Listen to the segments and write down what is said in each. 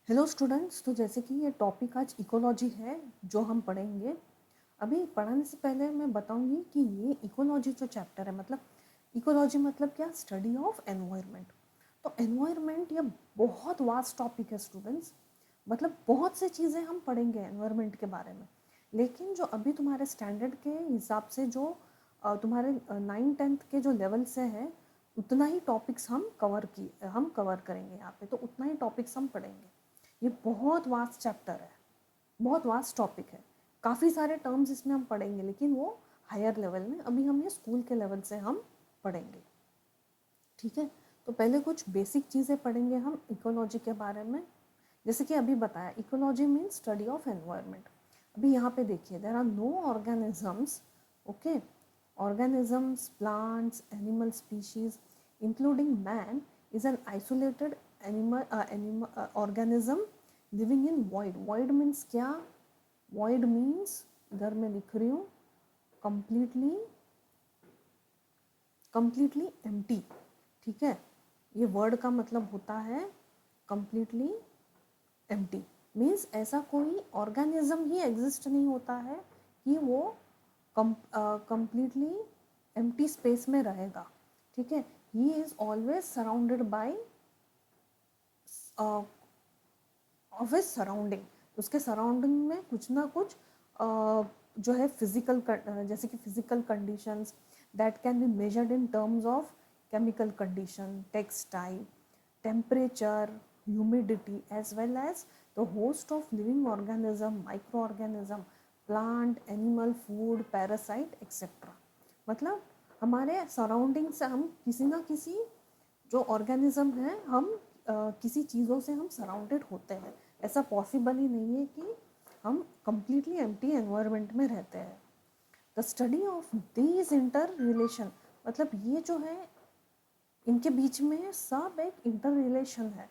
Hello students, तो जैसे कि ये टॉपिक आज इकोलॉजी है जो हम पढ़ेंगे। अभी पढ़ाने से पहले मैं बताऊंगी कि ये इकोलॉजी जो चैप्टर है, मतलब इकोलॉजी मतलब क्या, स्टडी ऑफ एनवायरनमेंट। तो एनवायरनमेंट ये बहुत वास्ट टॉपिक है स्टूडेंट्स, मतलब बहुत सी चीज़ें हम पढ़ेंगे एनवायरनमेंट के बारे में। लेकिन जो अभी तुम्हारे स्टैंडर्ड के हिसाब से जो तुम्हारे 9th-10th के जो लेवल से है, उतना ही टॉपिक्स हम कवर करेंगे यहाँ पे, तो उतना ही टॉपिक्स हम पढ़ेंगे। ये बहुत वास्ट चैप्टर है, बहुत वास्ट टॉपिक है। काफ़ी सारे टर्म्स इसमें हम पढ़ेंगे, लेकिन वो हायर लेवल में, अभी हम ये स्कूल के लेवल से हम पढ़ेंगे। ठीक है, तो पहले कुछ बेसिक चीज़ें पढ़ेंगे हम इकोलॉजी के बारे में। जैसे कि अभी बताया, ecology means study of environment. अभी यहाँ पे देखिए, there are no organisms, okay, organisms, plants, animal species, including man, is an isolated organism living in void. Void means क्या? Void means, इधर मैं लिख रही हूँ, completely empty। ठीक है, ये वर्ड का मतलब होता है completely empty। मीन्स ऐसा कोई ऑर्गेनिज्म ही एग्जिस्ट नहीं होता है कि वो कंप्लीटली एम्प्टी स्पेस में रहेगा। ठीक है, he is always surrounded by of his surrounding. उसके सराउंडिंग में कुछ ना कुछ जो है फिजिकल, जैसे कि physical conditions that can be measured in terms of chemical condition, textile, temperature, humidity, as well as the host of living organism, micro organism, plant, animal, food, parasite etcetera. मतलब हमारे सराउंडिंग से हम किसी ना किसी जो ऑर्गेनिज्म है, हम किसी चीज़ों से हम सराउंडेड होते हैं। ऐसा पॉसिबल ही नहीं है कि हम कंप्लीटली एम्प्टी एनवायरनमेंट में रहते हैं। The study of these inter relation, मतलब ये जो है, इनके बीच में सब एक इंटर रिलेशन है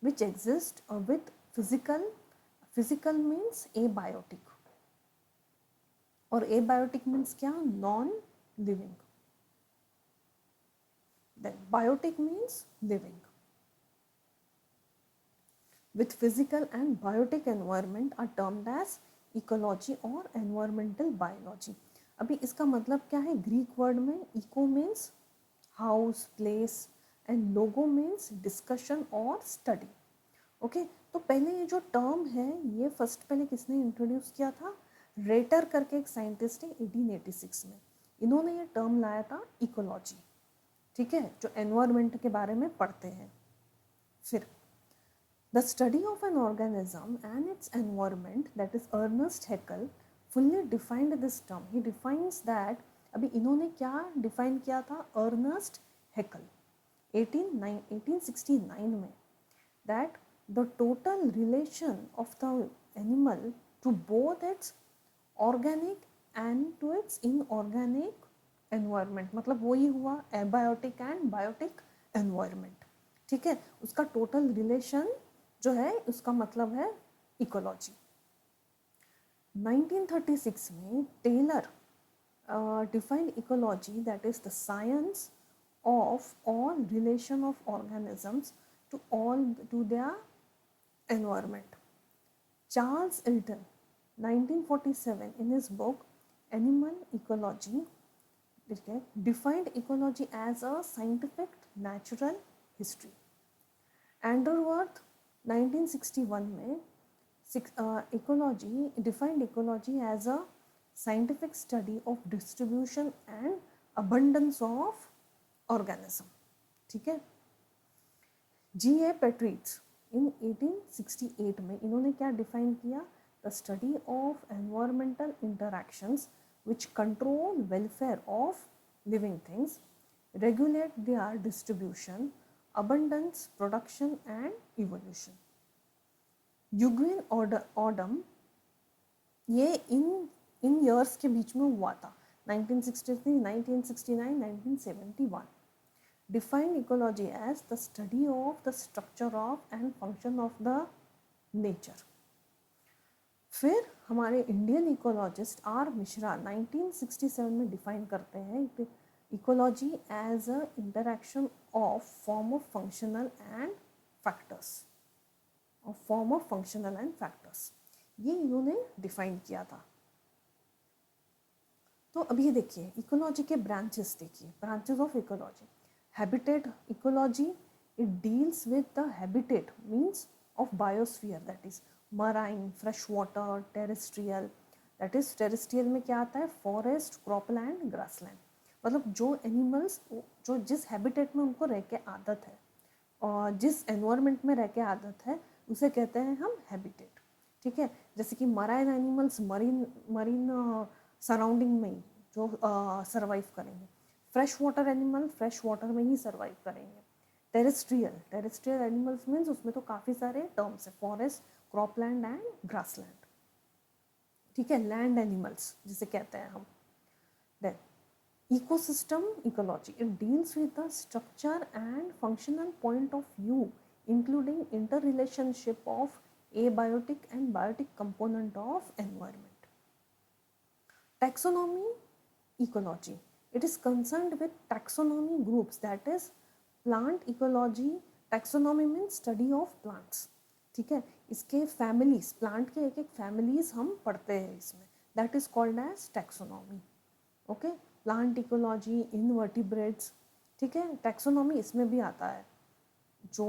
which exist with physical. Physical means abiotic, और एबायोटिक मीन्स क्या? Non living. Then biotic means living. With physical and biotic environment are termed as ecology और environmental biology। अभी इसका मतलब क्या है? ग्रीक वर्ड में eco means house, place, and logo means discussion और स्टडी। ओके, तो पहले ये जो टर्म है, ये फर्स्ट पहले किसने इंट्रोड्यूस किया था? रेटर करके एक साइंटिस्ट है 1886 में, इन्होंने ये टर्म लाया था इकोलॉजी। ठीक है, जो एनवायरनमेंट के बारे में पढ़ते हैं। फिर The study of an organism and its environment, that is Ernest Haeckel, fully defined this term. He defines that, अभी इन्होंने क्या डिफाइन किया था? अर्नेस्ट हैकल 1869 में, that the total relation of the animal to both its organic and to its inorganic environment, मतलब वही हुआ abiotic and biotic environment. ठीक है, उसका टोटल रिलेशन जो है, उसका मतलब है इकोलॉजी। 1936 में Taylor defined ecology, that is the science of all relation of organisms to their environment. Charles Elton 1947 in his book Animal Ecology defined ecology as a scientific natural history. Andrewartha 1961 में ecology defined ecology as a scientific study of distribution and abundance of organism. ठीक है, G.A. पेट्रीज इन 1868 में, इन्होंने क्या define किया? The study of environmental interactions which control welfare of living things, regulate there distribution, abundance, production and evolution। यूग्विन ऑडम, ये इन years के बीच में हुआ था, 1963, 1969, 1971। Defined ecology as the study of the structure of and function of the nature. फिर हमारे Indian ecologist are Mishra 1967 में define करते हैं ecology as a interaction of form of functional and factors of form of functional and factors, ये इन्होंने define किया था। तो अब ये देखिए इकोलॉजी के ब्रांचेस, देखिए branches of ecology. Habitat ecology, it deals with the habitat means of biosphere, that is marine, fresh water, terrestrial. That is terrestrial में क्या आता है, फॉरेस्ट, क्रॉपलैंड, ग्रासलैंड। मतलब जो एनिमल्स जो जिस हैबिटेट में उनको रह के आदत है और जिस एनवायरनमेंट में रह के आदत है उसे कहते हैं हम हैबिटेट। ठीक है, जैसे कि marine animals marine marine surrounding में ही जो सरवाइव करेंगे। Fresh water animal fresh water में ही सरवाइव करेंगे। टेरेस्ट्रियल एनिमल्स मीन्स उसमें तो काफ़ी सारे टर्म्स है, फॉरेस्ट, क्रॉपलैंड एंड ग्रासलैंड। ठीक है, लैंड एनिमल्स जिसे कहते हैं हम। Then ecosystem ecology, it deals with the structure and functional point of view including interrelationship of abiotic and biotic component of environment. Taxonomy ecology, it is concerned with taxonomy groups, that is plant ecology. Taxonomy means study of plants. ठीक है, इसके families, plant के एक एक families हम पढ़ते हैं इसमें, that is called as taxonomy. Okay, plant ecology, invertebrates. ठीक है, टैक्सोनॉमी इसमें भी आता है, जो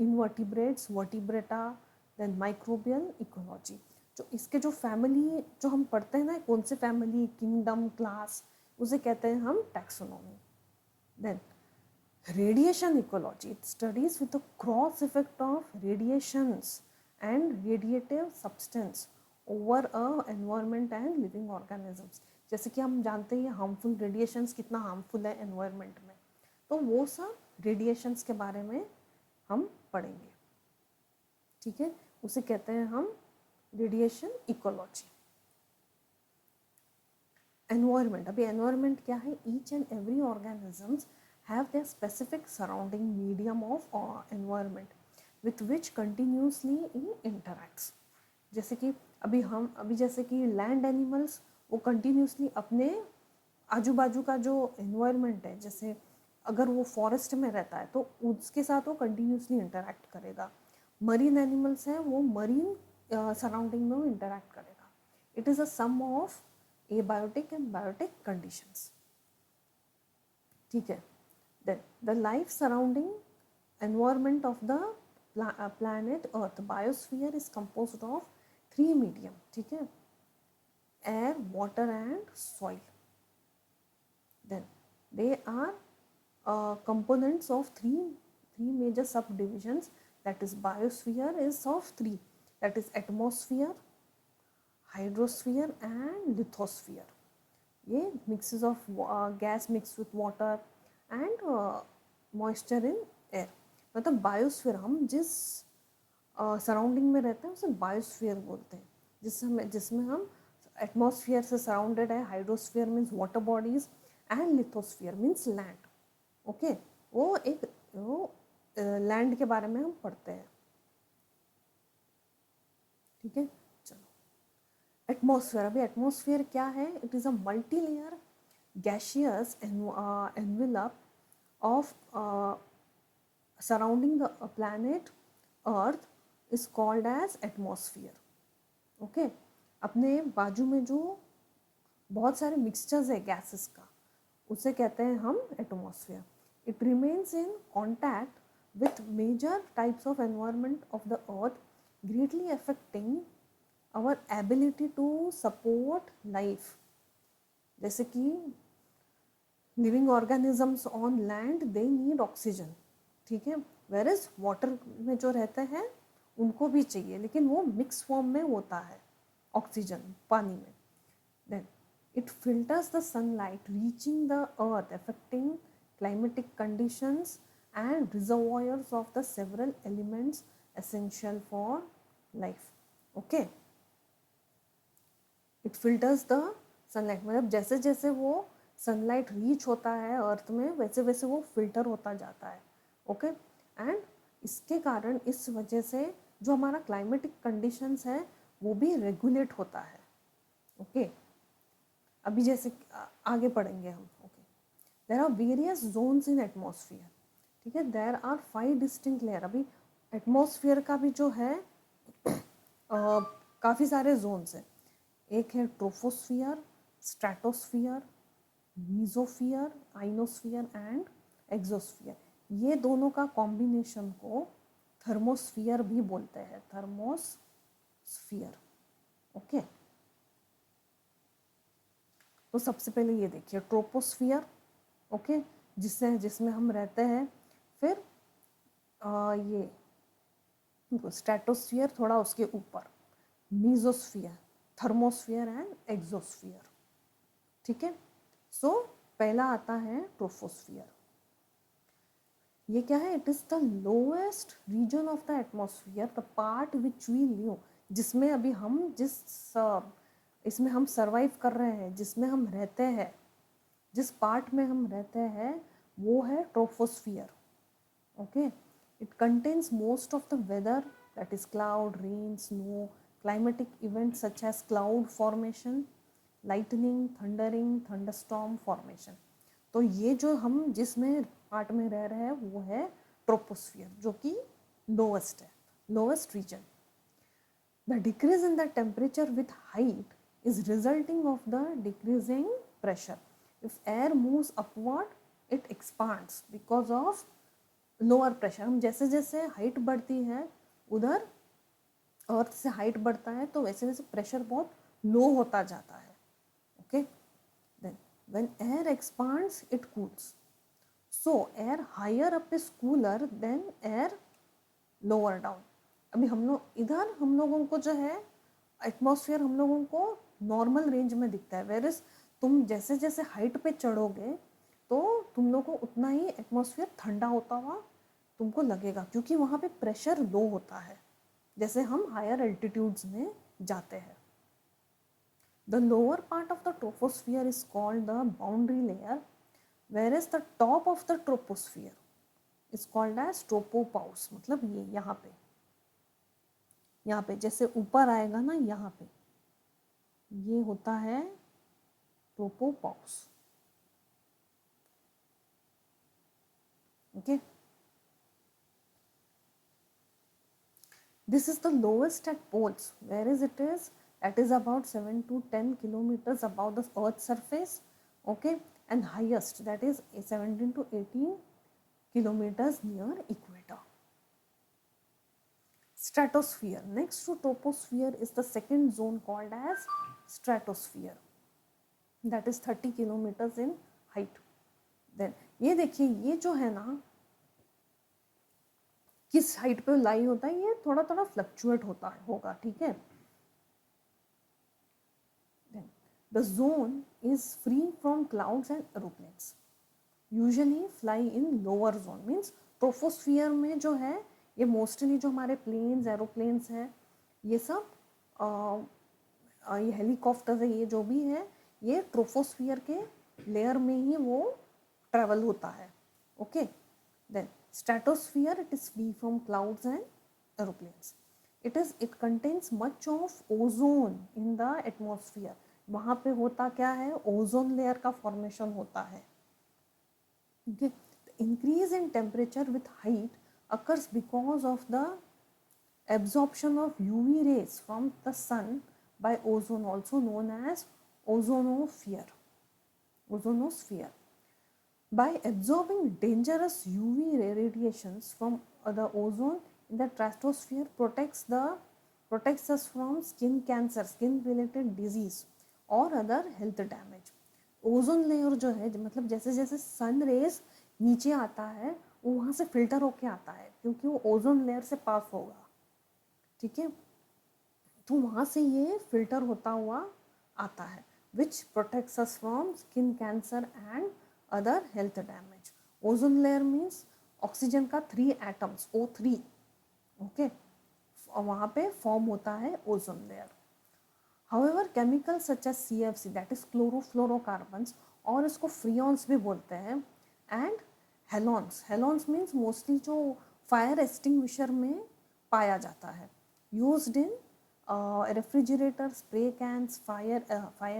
invertebrates, vertebrata, then microbial ecology. जो इसके जो फैमिली जो हम पढ़ते हैं ना, कौन से फैमिली, किंगडम, क्लास, उसे कहते हैं हम taxonomy. Then radiation ecology, it studies with the cross effect of radiations and radiative substance over a environment and living organisms. जैसे कि हम जानते हैं हार्मफुल रेडिएशंस कितना हार्मफुल है एनवायरनमेंट में, तो वो सब रेडिएशंस के बारे में हम पढ़ेंगे। ठीक है, उसे कहते हैं हम रेडिएशन इकोलॉजी। एनवायरनमेंट, अभी एनवायरनमेंट क्या है, each and every organisms have their specific surrounding medium of environment with which continuously interacts. जैसे कि अभी जैसे कि लैंड एनिमल्स वो कंटिन्यूसली अपने आजू बाजू का जो एनवायरनमेंट है, जैसे अगर वो फॉरेस्ट में रहता है तो उसके साथ वो कंटिन्यूसली इंटरैक्ट करेगा। मरीन एनिमल्स हैं, वो मरीन सराउंडिंग में वो इंटरैक्ट करेगा। It is a sum of abiotic and biotic conditions. ठीक है, then the life surrounding environment of the planet earth biosphere is composed of 3 medium. ठीक है, air, water and soil. Then they are components of three major subdivisions, that is biosphere is of 3, that is atmosphere, hydrosphere and lithosphere. ये mixes of gas mixed with water and moisture in air. मतलब biosphere, हम जिस surrounding में रहते हैं उसे biosphere बोलते हैं, जिसमें हम एटमॉस्फेयर से सराउंडेड है। Hydrosphere means water bodies and lithosphere means land. Okay, वो लैंड के बारे में हम पढ़ते हैं। ठीक है, चलो एटमॉस्फेयर। अभी एटमॉस्फेयर क्या है, it is a multi layer gaseous envelope of surrounding the planet earth is called as atmosphere. Okay, अपने बाजू में जो बहुत सारे मिक्सचर्स है गैसेस का, उसे कहते हैं हम atmosphere. It remains in contact with major types of environment of the earth, greatly affecting our ability to support life. जैसे कि living organisms on land they need oxygen. ठीक है, वेयर इज वाटर में जो रहते हैं उनको भी चाहिए, लेकिन वो मिक्स फॉर्म में होता है ऑक्सीजन पानी में। Then it filters the sunlight reaching the earth, affecting climatic conditions and reservoirs of the several elements essential for life. Okay, it filters the sunlight, मतलब जैसे जैसे वो सनलाइट रीच होता है अर्थ में वैसे वैसे वो फिल्टर होता जाता है। ओके, एंड इसके कारण, इस वजह से जो हमारा क्लाइमेटिक कंडीशंस है वो भी रेगुलेट होता है। ओके, अभी जैसे आगे पढ़ेंगे हम। Okay, there are various zones in atmosphere. ठीक है, देयर आर 5 डिस्टिंक्ट लेयर। अभी एटमॉस्फेयर का भी जो है काफ़ी सारे जोन्स हैं। एक है troposphere, stratosphere, mesosphere, ionosphere and exosphere. ये दोनों का कॉम्बिनेशन को थर्मोस्फियर भी बोलते हैं, थर्मोस्फियर। ओके, तो सबसे पहले ये देखिए ट्रोपोस्फियर, ओके, जिसमें हम रहते हैं। फिर ये स्ट्रेटोस्फियर थोड़ा उसके ऊपर, मीजोस्फियर, थर्मोस्फियर एंड एक्सोस्फियर। ठीक है, सो पहला आता है ट्रोपोस्फियर। ये क्या है? It is the lowest region of the atmosphere, the part which we live, जिसमें अभी हम इसमें हम सरवाइव कर रहे हैं, जिसमें हम रहते हैं, जिस पार्ट में हम रहते हैं वो है troposphere. Okay, it contains most of the weather, that is cloud, rain, snow, climatic events such as cloud formation, lightning, thundering, thunderstorm formation। तो ये जो हम जिसमें पार्ट में रह रहे हैं वो है ट्रोपोस्फियर, जो कि लोवेस्ट है, lowest region. The decrease in the temperature with height is resulting of the decreasing pressure. If air moves upward, it expands because of lower pressure। हम जैसे जैसे हाइट बढ़ती है उधर, अर्थ से हाइट बढ़ता है तो वैसे वैसे प्रेशर बहुत लो होता जाता है। Okay, then when air expands it cools, so air higher up is cooler than air lower down. अभी हम लोगों को जो है एटमॉस्फेयर हम लोगों को नॉर्मल रेंज में दिखता है, वेरस तुम जैसे जैसे हाइट पे चढ़ोगे तो तुम लोग को उतना ही एटमॉस्फेयर ठंडा होता हुआ तुमको लगेगा, क्योंकि वहाँ पे प्रेशर लो होता है जैसे हम हायर एल्टीट्यूड्स में जाते हैं। The lower part of the troposphere is called the boundary layer, whereas the top of the troposphere is called as tropopause। मतलब ये यहाँ पे जैसे ऊपर आएगा ना, यहाँ पे ये होता है tropopause. Okay, this is the lowest at poles, whereas it is about 7 to 10 kilometers above the earth's surface। okay, and highest, that is 17 to 18 kilometers near equator। Stratosphere, next to troposphere, is the second zone called as stratosphere, that is 30 kilometers in height। then ये देखिए, ये जो है ना किस height पे लाई होता है, ये थोड़ा थोड़ा फ्लक्चुएट होगा। ठीक है, the zone is free from clouds and aeroplanes, usually fly in lower zone. Means troposphere में जो है ये मोस्टली जो हमारे प्लेन्स, एरोप्लेन्स हैं, ये सब ये हेलीकॉप्टर है, ये जो भी है ये ट्रोपोस्फियर के लेयर में ही वो ट्रेवल होता है। Okay, then stratosphere, it is free from clouds and aeroplanes। it contains much of ozone in the atmosphere। वहाँ पे होता क्या है, ओजोन लेयर का फॉर्मेशन होता है। okay, the increase in temperature with height occurs because of the absorption of UV rays from the sun by ozone, also known as ozonosphere। By absorbing dangerous UV radiations from the ozone in the stratosphere protects us from skin cancer, skin related disease और other health damage। Ozone layer जो है, मतलब जैसे जैसे sun rays नीचे आता है वो वहाँ से फिल्टर होके आता है, क्योंकि वो ओजोन लेयर से पास होगा। ठीक है, तो वहाँ से ये फिल्टर होता हुआ आता है, which protects us from skin cancer and other health damage। Ozone layer means oxygen का 3 एटम्स O3, ओके, वहाँ पे फॉर्म होता है ozone layer. However chemicals such as CFC, that is chlorofluorocarbons, और इसको फ्रियॉन्स भी बोलते हैं, एंड हेलॉन्स मीन्स मोस्टली जो फायर एक्सटिंग्विशर में पाया जाता है, used in refrigerator, spray cans, fire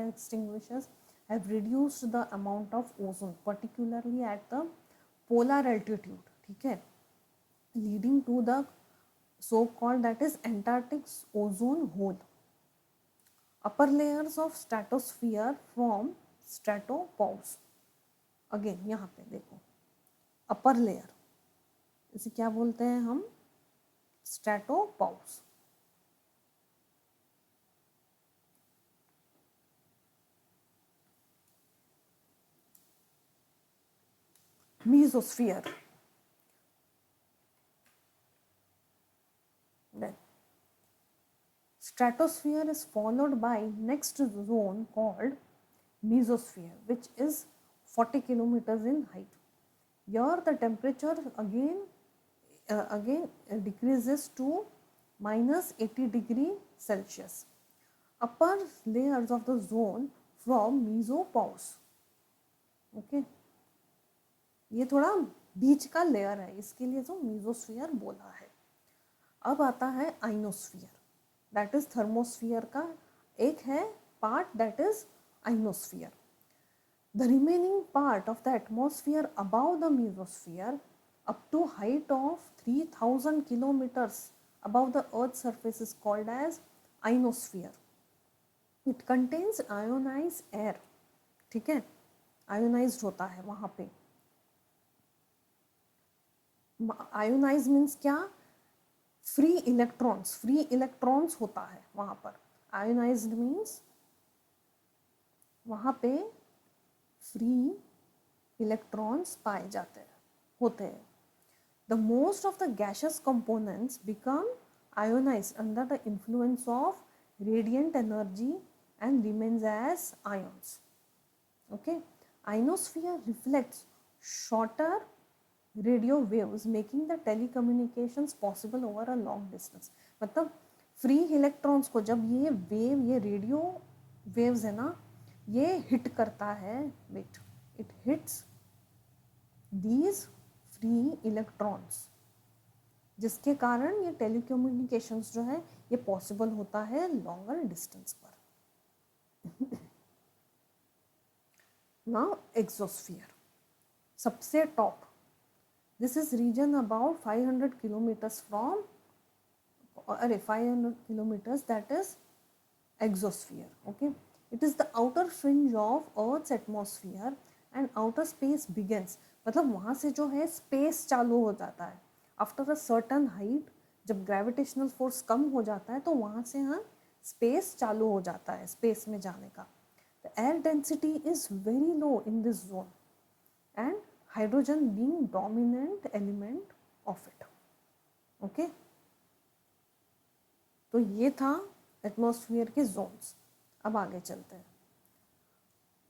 extinguishers have reduced the amount of ozone, particularly at the polar altitude। ठीक है, leading to the so called, that is Antarctic's ozone hole. Upper layers of stratosphere from stratopause. Again यहाँ पे देखो upper layer, इसे क्या बोलते हैं हम, स्ट्रेटोपाउस. mesosphere. Then stratosphere is followed by next zone called mesosphere, which is 40 kilometers in height. Here the temperature again decreases to minus 80 degree Celsius. Upper layers of the zone from mesopause. Okay. ये थोड़ा बीच का layer है, इसके लिए जो mesosphere बोला है. अब आता है आइनोस्फीयर, दैट इज थर्मोस्फीयर का एक है part, that is ionosphere. The remaining part of the atmosphere about the mesosphere up to height of 3000 kilometers above the earth's surface is called as ionosphere. It contains ionized air. ठीक है, ionised होता है वहाँ पे. Ionise means क्या, free electrons होता है वहाँ पर. आयोनाइज्ड मीन्स वहाँ पे फ्री इलेक्ट्रॉन्स पाए जाते हैं, होते हैं. The most of the gaseous components become ionized under the influence of radiant energy and remains as ions. Okay, ionosphere reflects shorter radio waves making the telecommunications possible over a long distance. मतलब free electrons को जब ये wave, ये radio waves है ना, ये hit करता है, wait, it hits these free electrons, जिसके कारण ये टेलीकम्युनिकेशंस जो है ये पॉसिबल होता है लॉन्गर डिस्टेंस पर. नाउ एक्सोस्फीयर, सबसे top. This is region about 500 kilometers from 500 kilometers, that is exosphere. Okay, it is the outer fringe of Earth's atmosphere and outer space begins. मतलब वहाँ से जो है स्पेस चालू हो जाता है आफ्टर अ सर्टन हाइट. जब ग्रेविटेशनल फोर्स कम हो जाता है तो वहाँ से हाँ स्पेस चालू हो जाता है, स्पेस में जाने का. The air density is very low in this zone and hydrogen being dominant element of it. Okay, तो ये था एटमॉस्फेयर के जोन्स. अब आगे चलते हैं.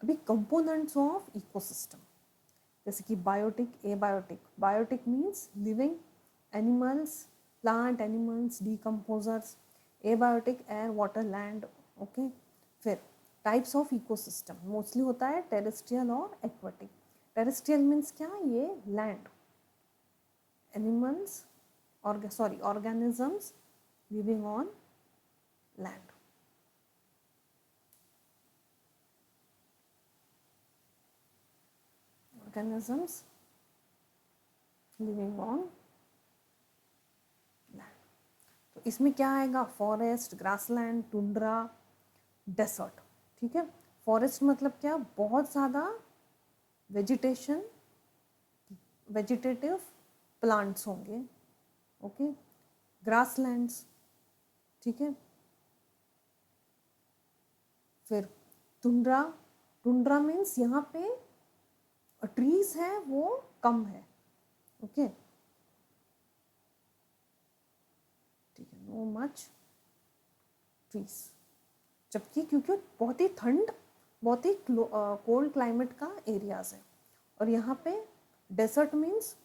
अभी कंपोनेंट्स ऑफ इकोसिस्टम, जैसे कि biotic, abiotic. Biotic means living animals, plant animals, decomposers. Abiotic air, water, land. Okay, फिर टाइप्स ऑफ इकोसिस्टम मोस्टली होता है टेरेस्ट्रियल और एक्वाटिक. टेरेस्ट्रियल मीन्स क्या, ये land animals, organisms living on land. Organisms living on land. तो इसमें क्या आएगा, फॉरेस्ट, ग्रासलैंड, टुंड्रा, डेसर्ट. ठीक है, फॉरेस्ट मतलब क्या, बहुत ज़्यादा वेजिटेशन, वेजिटेटिव प्लांट्स होंगे. Okay, grasslands. ठीक है, फिर टुंड्रा. टुंड्रा मीन्स यहाँ पे ट्रीज है वो कम है. ओके, ठीक है, नो मच ट्रीज. जबकि क्योंकि बहुत ही ठंड, बहुत ही कोल्ड क्लाइमेट का एरियाज है. और यहाँ पे desert means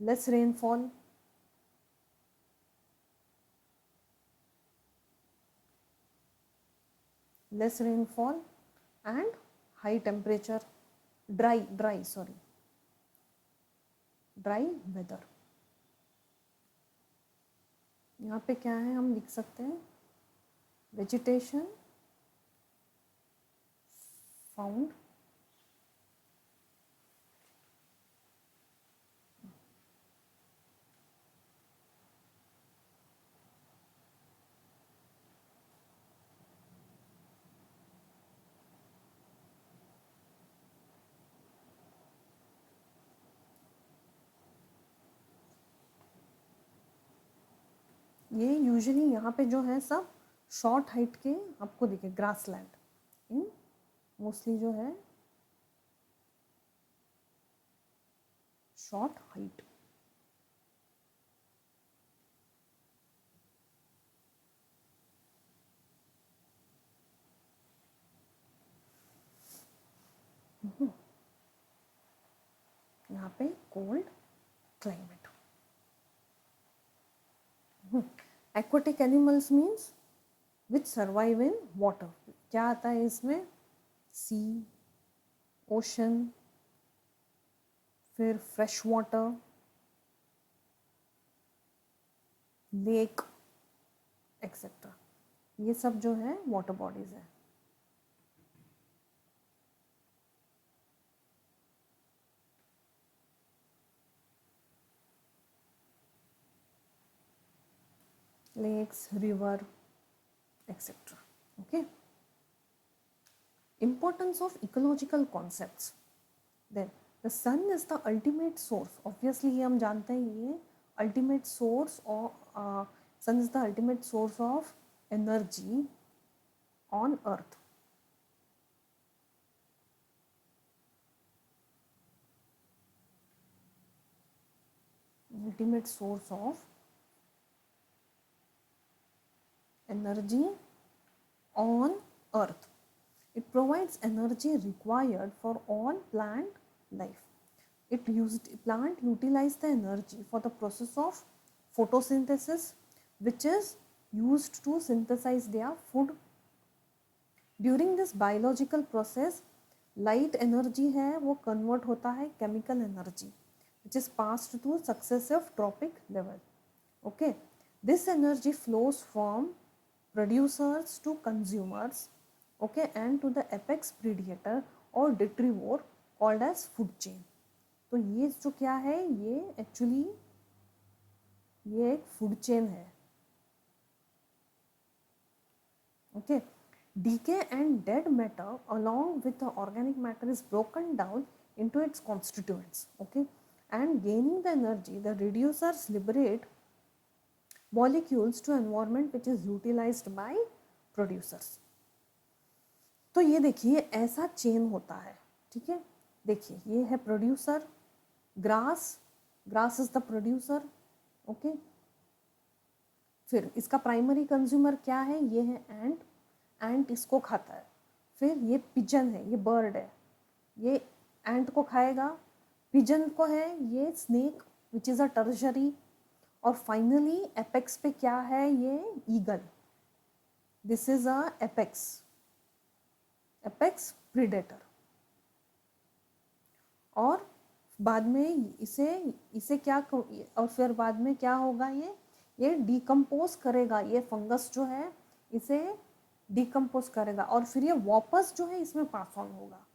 less rainfall, less rainfall and high temperature, dry weather. यहाँ पे क्या है, हम लिख सकते हैं vegetation found ये यूजुअली यहाँ पे जो है सब शॉर्ट हाइट के आपको दिखे, ग्रास लैंड इन मोस्टली जो है शॉर्ट हाइट। यहाँ पे cold climate. Aquatic animals means which survive in water. क्या आता है इसमें? सी, ओशन, फिर फ्रेश वाटर, लेक एक्सेट्रा। ये सब जो है वाटर बॉडीज है। lakes, river, etc. Okay. Importance of ecological concepts. Then the sun is the ultimate source. Obviously ये हम जानते हैं, ये ultimate source और sun is the ultimate source of energy on earth. Ultimate source of energy on earth. It provides energy required for all plant life. Plant utilize the energy for the process of photosynthesis, which is used to synthesize their food. During this biological process, light energy है वो convert होता है chemical energy, which is passed to successive tropic level. Okay, this energy flows from producers to consumers, okay, and to the apex predator or detrivore called as food chain. तो ये जो क्या है, ये एक्चुअली ये एक फूड चेन है। Okay, decay and dead matter along with the organic matter is broken down into its constituents, okay, and gaining the energy, the reducers liberate molecules to environment which is utilized by producers. तो ये देखिए ऐसा chain होता है, ठीक है। देखिए ये है producer, grass is the producer, okay. फिर इसका प्राइमरी कंज्यूमर क्या है? ये है एंट इसको खाता है। फिर ये पिजन है, ये बर्ड है, ये एंट को खाएगा। पिजन को है ये snake which is a tertiary. और फाइनली एपेक्स पे क्या है? ये eagle. This is a apex predator. और बाद में इसे क्या, और फिर बाद में क्या होगा? ये डिकम्पोज करेगा, ये फंगस जो है इसे डिकम्पोज करेगा और फिर ये वापस जो है इसमें पास ऑन होगा,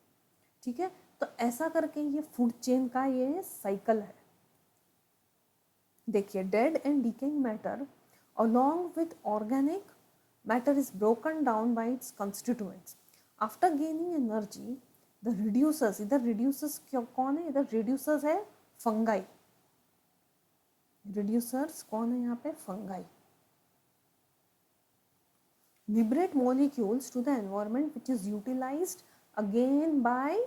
ठीक है। तो ऐसा करके ये फूड चेन का ये साइकिल है। देखिए dead and decaying matter along with organic matter is broken down by its constituents. After gaining energy, the reducers, इधर reducers कौन है? इधर reducers है fungi. reducers कौन है यहाँ पे? fungi. liberate molecules to the environment which is utilized again by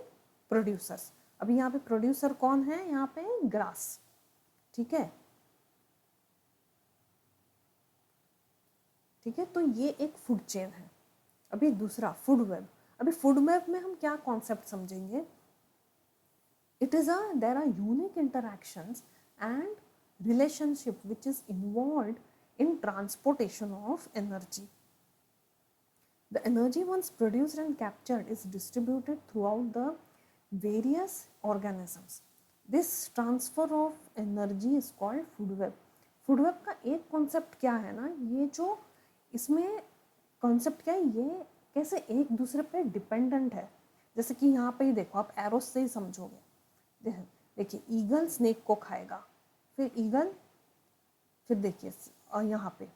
producers. अभी यहाँ पे producer कौन है? यहाँ पे grass, ठीक है, ठीक है। तो ये एक फूड चेन है। अभी दूसरा फूड वेब। अभी फूड वेब में हम क्या कॉन्सेप्ट समझेंगे? It is there are unique interactions and relationship which is involved in transportation of energy. The energy once produced and captured is distributed throughout the various organisms. This transfer of energy is called food web. Food web का एक concept क्या है ना, ये जो इसमें concept क्या है, ये कैसे एक दूसरे पे डिपेंडेंट है। जैसे कि यहाँ पे ही देखो, आप एरोस से ही समझोगे। देखिए ईगल स्नेक को खाएगा, फिर ईगल, फिर देखिए यहाँ पे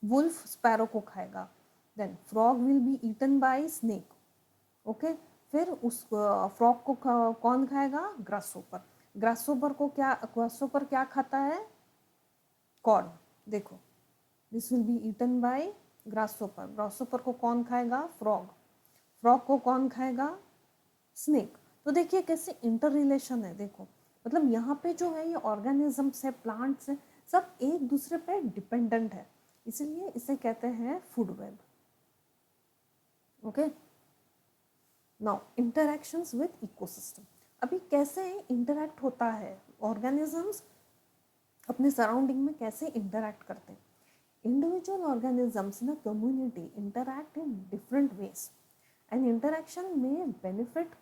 वुल्फ स्पैरो को खाएगा। Then frog will be eaten by snake, okay. फिर उस फ्रॉग को कौन खाएगा? ग्रासोपर। ग्रासोपर क्या खाता है? कॉर्न। देखो, this will be eaten by grasshopper, grasshopper को कौन खाएगा? फ्रॉग, फ्रॉग को कौन खाएगा? स्नेक। तो देखिए कैसे इंटर रिलेशन है, देखो मतलब यहाँ पे जो है ये ऑर्गेनिजम्स है, प्लांट्स है, सब एक दूसरे पे डिपेंडेंट है, इसलिए इसे कहते हैं food web. Okay, now interactions with ecosystem. अभी कैसे इंटरैक्ट होता है ऑर्गेनिजम्स अपने सराउंडिंग में, कैसे इंटरैक्ट करते हैं? Individual organisms in a community interact in different ways, and interaction में बेनिफिट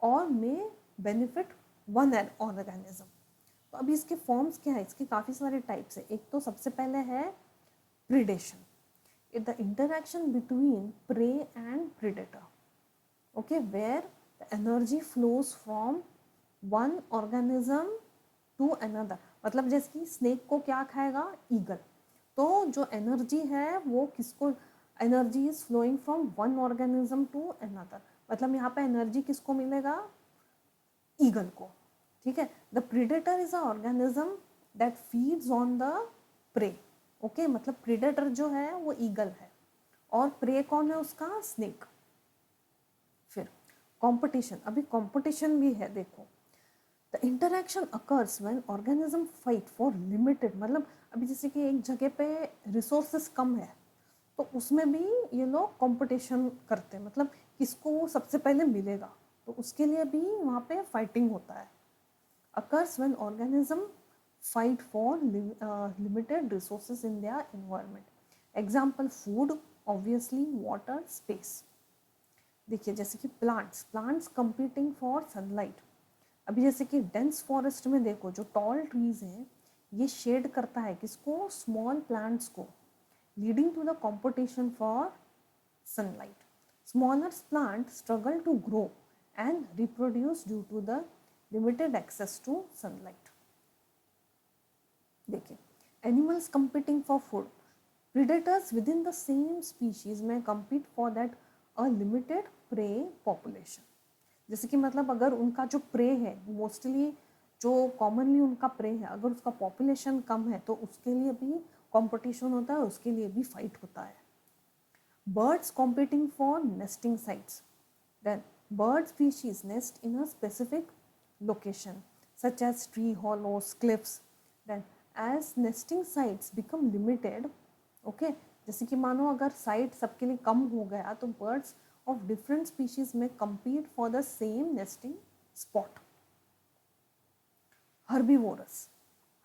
और में बेनिफिट वन एन ऑर्गेनिज्म। तो अभी इसके फॉर्म्स क्या है? इसके काफ़ी सारे टाइप्स है। एक तो सबसे पहले है predation, it the interaction between prey and predator, okay, where the energy flows from one organism to another. मतलब जैसे कि स्नेक को क्या खाएगा? ईगल। तो जो एनर्जी है वो किसको, energy is flowing from one organism to another, मतलब यहाँ पे एनर्जी किसको मिलेगा? ईगल को, ठीक है। The predator is a organism that feeds on the prey, okay, मतलब प्रीडेटर जो है वो ईगल है और प्रे कौन है उसका? स्नेक। फिर कंपटीशन, अभी कंपटीशन भी है, देखो the interaction occurs when organism fight for limited, मतलब अभी जैसे कि एक जगह पे रिसोर्सेस कम है तो उसमें भी ये लोग कंपटीशन करते हैं, मतलब किसको वो सबसे पहले मिलेगा, तो उसके लिए भी वहाँ पे फाइटिंग होता है। Occurs when organism fight for limited resources in their environment. Example food, obviously water, space. देखिए जैसे कि plants, plants competing for sunlight. अभी जैसे कि डेंस फॉरेस्ट में देखो जो टॉल ट्रीज हैं ये शेड करता है किसको? स्मॉल प्लांट्स को, leading to the competition for sunlight. Smaller plants struggle to grow and reproduce due to the limited access to sunlight. देखिए, animals competing for food. Predators within the same species may compete for that a limited prey population. जैसे कि मतलब अगर उनका जो pray है mostly जो commonly उनका प्रे है, अगर उसका पॉपुलेशन कम है तो उसके लिए भी कंपटीशन होता है, उसके लिए भी फाइट होता है। Birds competing for nesting sites. Then bird species nest in a specific location such as tree hollows, cliffs. Then as nesting sites become limited, okay, जैसे कि मानो अगर साइट सबके लिए कम हो गया तो birds of different species may compete for the same nesting spot. Herbivorous.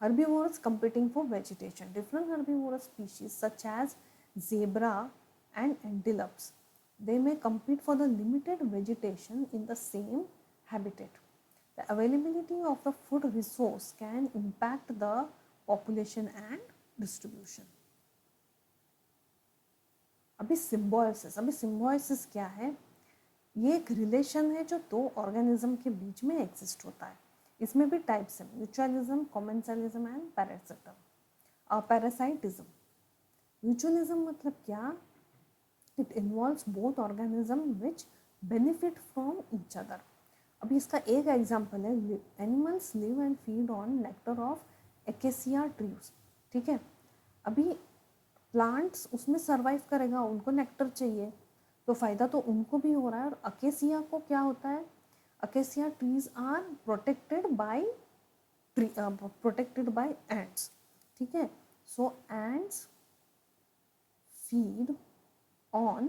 Herbivores competing for vegetation. Different herbivorous species such as zebra and antelopes, they may compete for the limited vegetation in the same habitat. The availability of the food resource can impact the population and distribution. अभी Symbiosis, अभी Symbiosis क्या है? ये एक relation है जो दो organism के बीच में एग्जिस्ट होता है। इसमें भी टाइप्स हैं, mutualism, commensalism and parasitism. Mutualism मतलब क्या? It involves both organisms which benefit from each other. अभी इसका एक एग्जाम्पल है, animals live and feed on nectar of acacia trees, ठीक है। अभी प्लांट्स उसमें सर्वाइव करेगा, उनको नेक्टर चाहिए तो फायदा तो उनको भी हो रहा है, और अकेसिया को क्या होता है? Acacia trees are protected by ants, ठीक है। So ants feed on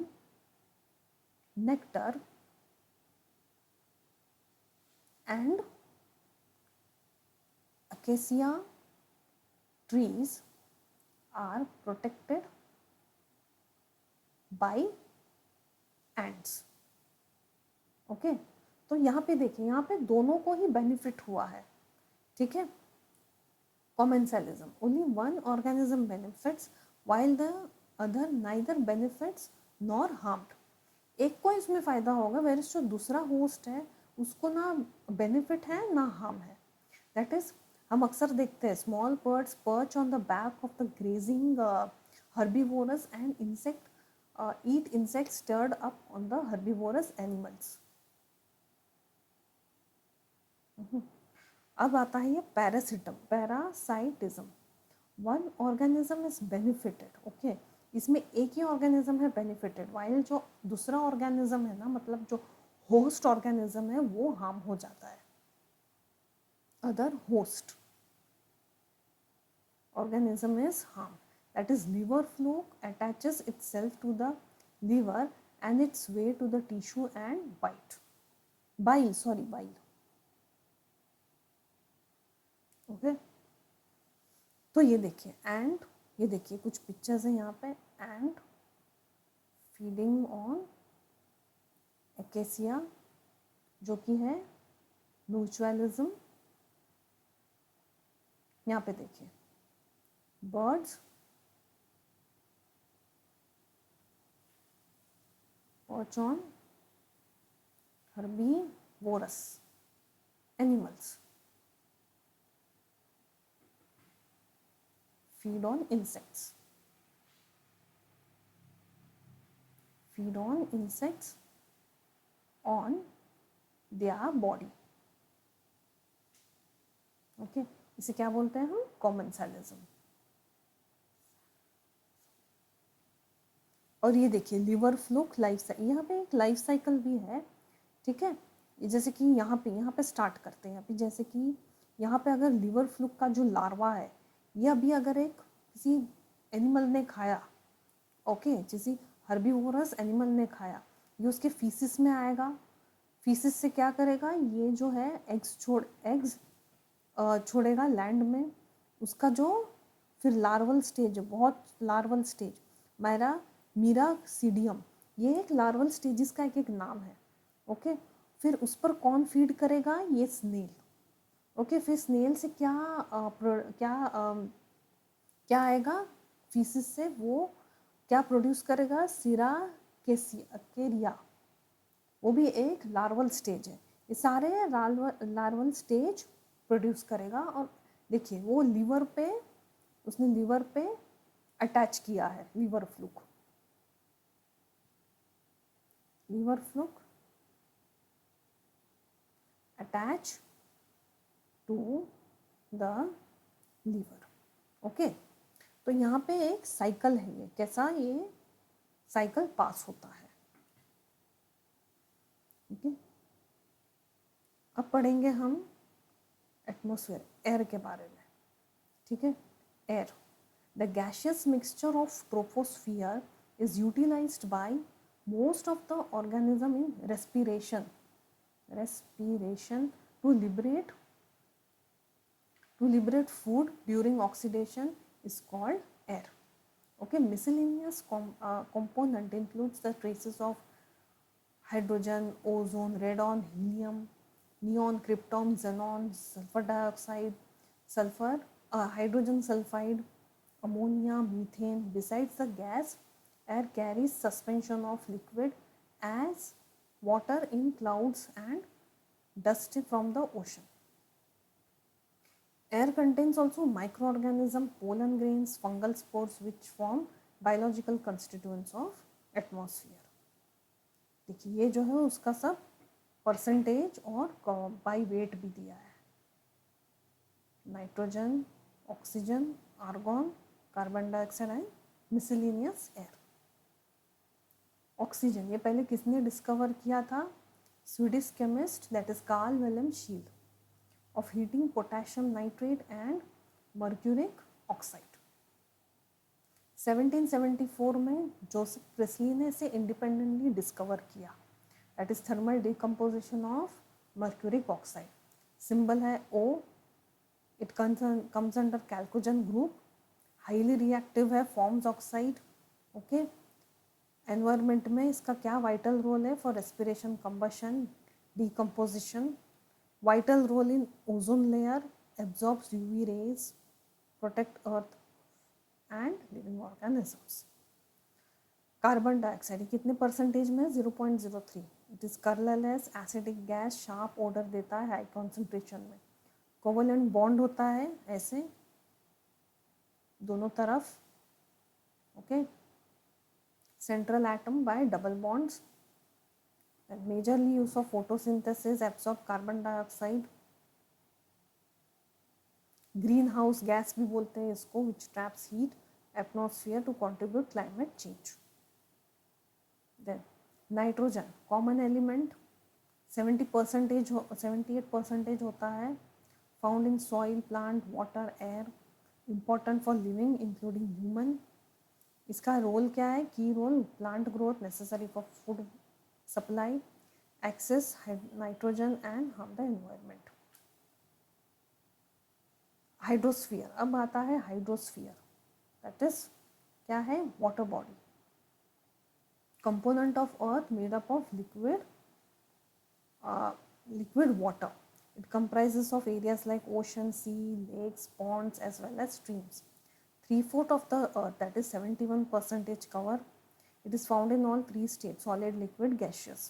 nectar and acacia trees are protected by ants, okay. तो यहाँ पे देखिए, यहाँ पे दोनों को ही बेनिफिट हुआ है, ठीक है। Commensalism, only one organism benefits while the other neither benefits nor harmed. एक को इसमें फायदा होगा, वेरस जो दूसरा होस्ट है उसको ना बेनिफिट है ना हार्म है। दैट इज, हम अक्सर देखते हैं small birds perch on the back of the grazing herbivores and eat insects stirred up on the herbivorous animals. अब आता है ये parasitism. One organism is benefited, okay, इसमें एक ही ऑर्गेनिज्म है बेनिफिटेड, वाइल जो दूसरा ऑर्गेनिज्म है ना, मतलब जो होस्ट ऑर्गेनिज्म है वो हार्म हो जाता है. Other host organism is harmed. That is, liver fluke attaches itself to the liver and its way to the tissue and bile. Okay. तो ये देखिए एंड, ये देखिए कुछ पिक्चर्स हैं यहाँ पे. एंड फीडिंग ऑन एकेसिया जो कि है म्यूचुअलिज्म. यहाँ पे देखिए birds perch on herbivorous animals, feed on insects on their body. Okay, इसे क्या बोलते हैं हम? कॉमेंसलिज्म. और ये देखिए लिवर फ्लूक लाइफ साइकिल, यहाँ पे एक लाइफ साइकिल भी है. ठीक है, जैसे कि यहाँ पे स्टार्ट करते हैं. अभी जैसे कि यहाँ पे अगर लिवर फ्लूक का जो लार्वा है ये अभी अगर एक किसी एनिमल ने खाया, ओके, जैसे हर्बीवोरस एनिमल ने खाया, ये उसके फीसिस में आएगा. फीसिस से क्या करेगा, ये जो है एग्स छोड़ेगा लैंड में. उसका जो फिर लार्वल स्टेज, बहुत लार्वल स्टेज, मीरासीडियम, ये एक लार्वल स्टेजेस का एक नाम है. ओके, फिर उस पर कौन फीड करेगा? ये स्नेल. ओके, फिर स्नेल से क्या आएगा फीसिस से? वो क्या प्रोड्यूस करेगा? केरिया, वो भी एक लार्वल स्टेज है. ये सारे लार्वल स्टेज प्रोड्यूस करेगा. और देखिए वो उसने लीवर पे अटैच किया है. Liver fluke attach to the liver. Okay, तो यहाँ पे एक साइकिल है. ये कैसा, ये साइकिल पास होता है. ठीक है, अब पढ़ेंगे हम एटमॉस्फेयर, एयर के बारे में. ठीक है, air, the gaseous mixture of troposphere is utilized by most of the organism in respiration to liberate food during oxidation is called air. Okay, miscellaneous component includes the traces of hydrogen, ozone, radon, helium, neon, krypton, xenon, sulfur dioxide, hydrogen sulfide, ammonia, methane. Besides the gas, air carries suspension of liquid as water in clouds and dust from the ocean. Air contains also microorganisms, pollen grains, fungal spores which form biological constituents of atmosphere. देखिए ये जो है उसका सब percentage और by wait भी दिया है. Nitrogen, oxygen, argon, carbon dioxide and miscellaneous air. Oxygen ये पहले किसने डिस्कवर किया था? Swedish chemist, that is Carl William Scheele, of heating potassium nitrate and mercuric oxide. 1774 में जोसेफ प्रेस्ली ने इसे इंडिपेंडेंटली डिस्कवर किया. That is thermal decomposition of mercuric oxide. Symbol है O. It comes under chalcogen group. Highly reactive है, forms oxide. Okay, environment में इसका क्या vital role है? For respiration, combustion, decomposition. Vital role in ozone layer, absorbs UV rays, protect earth and living organisms. Carbon dioxide कितने percentage में? 0.03. It is colourless, acidic gas, sharp odour देता है high concentration में. Covalent bond होता है ऐसे दोनों तरफ. Okay, central atom by double bonds. Majorly use of photosynthesis, absorb carbon dioxide. Greenhouse gas भी बोलते हैं इसको, which traps heat atmosphere to contribute climate change. Then nitrogen common element 78% होता है, found in soil, plant, water, air, important for living including human. इसका role क्या है? Key role plant growth, necessary for food supply, excess nitrogen and harm the environment. Hydrosphere, अब आता है hydrosphere, that is क्या है? Water body, component of earth made up of liquid water. It comprises of areas like ocean, sea, lakes, ponds as well as streams. 3/4 of the earth, that is 71% cover. It is found in all three states: solid, liquid, gaseous.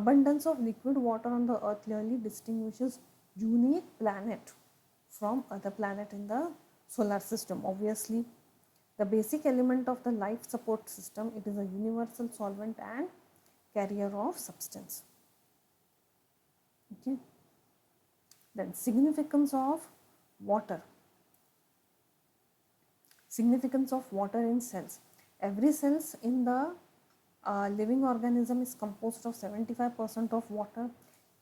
Abundance of liquid water on the earth clearly distinguishes unique planet from other planet in the solar system. Obviously, the basic element of the life support system, it is a universal solvent and carrier of substance. Okay. Then significance of water. Significance of water in cells. Every cells in the living organism is composed of 75% of water.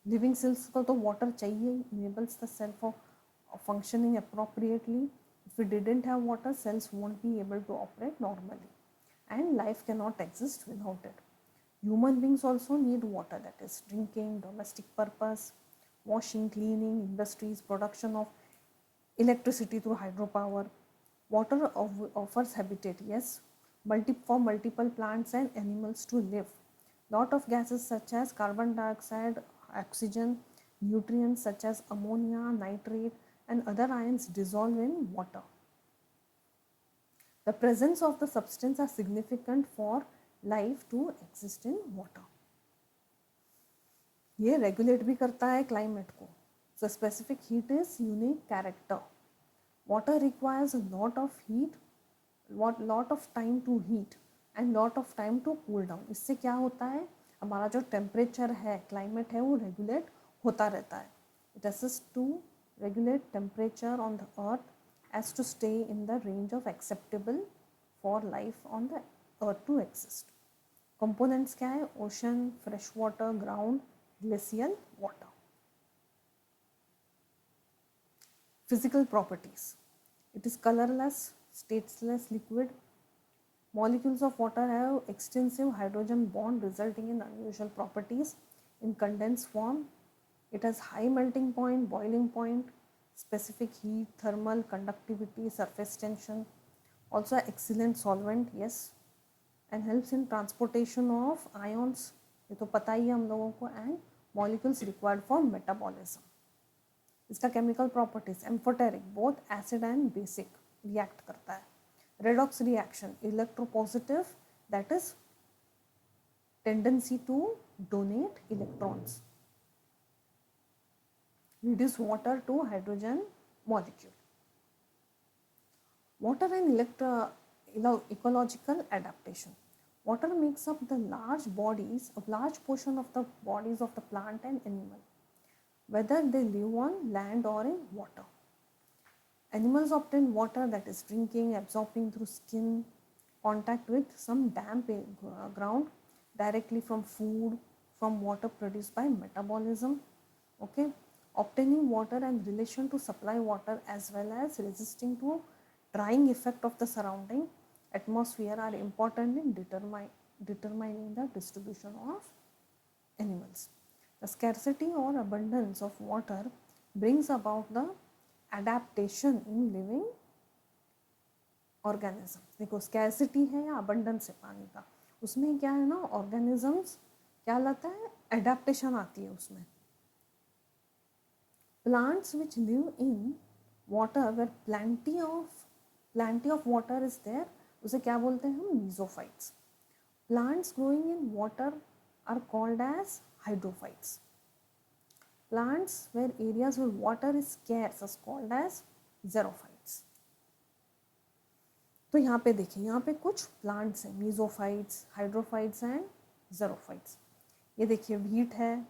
Living cells को तो water चाहिए, enables the cell for functioning appropriately. If we didn't have water, cells won't be able to operate normally, and life cannot exist without it. Human beings also need water, that is drinking, domestic purpose, washing, cleaning, industries, production of electricity through hydropower. Water offers habitat, yes, for multiple plants and animals to live. Lot of gases such as carbon dioxide, oxygen, nutrients such as ammonia, nitrate, and other ions dissolve in water. The presence of the substance are significant for life to exist in water. ये regulate भी करता है climate को. So specific heat is unique character. Water requires a lot of heat, lot of time to heat and lot of time to cool down. इससे क्या होता है? हमारा जो टेम्परेचर है, क्लाइमेट है, वो रेगुलेट होता रहता है. It assists to regulate temperature on the earth as to stay in the range of acceptable for life on the earth to exist. Components क्या है? Ocean, fresh water, ground, glacial water. Physical properties. It is colorless, stateless liquid. Molecules of water have extensive hydrogen bond resulting in unusual properties in condensed form. It has high melting point, boiling point, specific heat, thermal conductivity, surface tension. Also excellent solvent, yes, and helps in transportation of ions, ये तो पता ही है हम लोगों को, and molecules required for metabolism. इसका chemical properties amphoteric, both acid and basic react करता है. Redox reaction, electropositive, that is tendency to donate electrons. Reduce water to hydrogen molecule. Water and ecological adaptation. Water makes up the large portion of the bodies of the plant and animal, whether they live on land or in water. Animals obtain water, that is drinking, absorbing through skin, contact with some damp ground, directly from food, from water produced by metabolism. Okay, obtaining water and relation to supply water as well as resisting to drying effect of the surrounding atmosphere are important in determining the distribution of animals. The scarcity or abundance of water brings about the adaptation in living organism. देखो scarcity है या abundance है पानी का, उसमें क्या है ना, organisms क्या लाता है? adaptation आती है उसमें. Plants which live in water where plenty of water is there, उसे क्या बोलते हैं हम? Mesophytes. Plants growing in water are called as hydrophytes. Plants where areas where water is scarce are called as xerophytes. तो यहाँ पे देखिए, यहाँ पे कुछ प्लांट्स हैं, मीजोफाइट्स, हाइड्रोफाइट्स एंड जेरोफाइट्स. ये देखिए व्हीट है,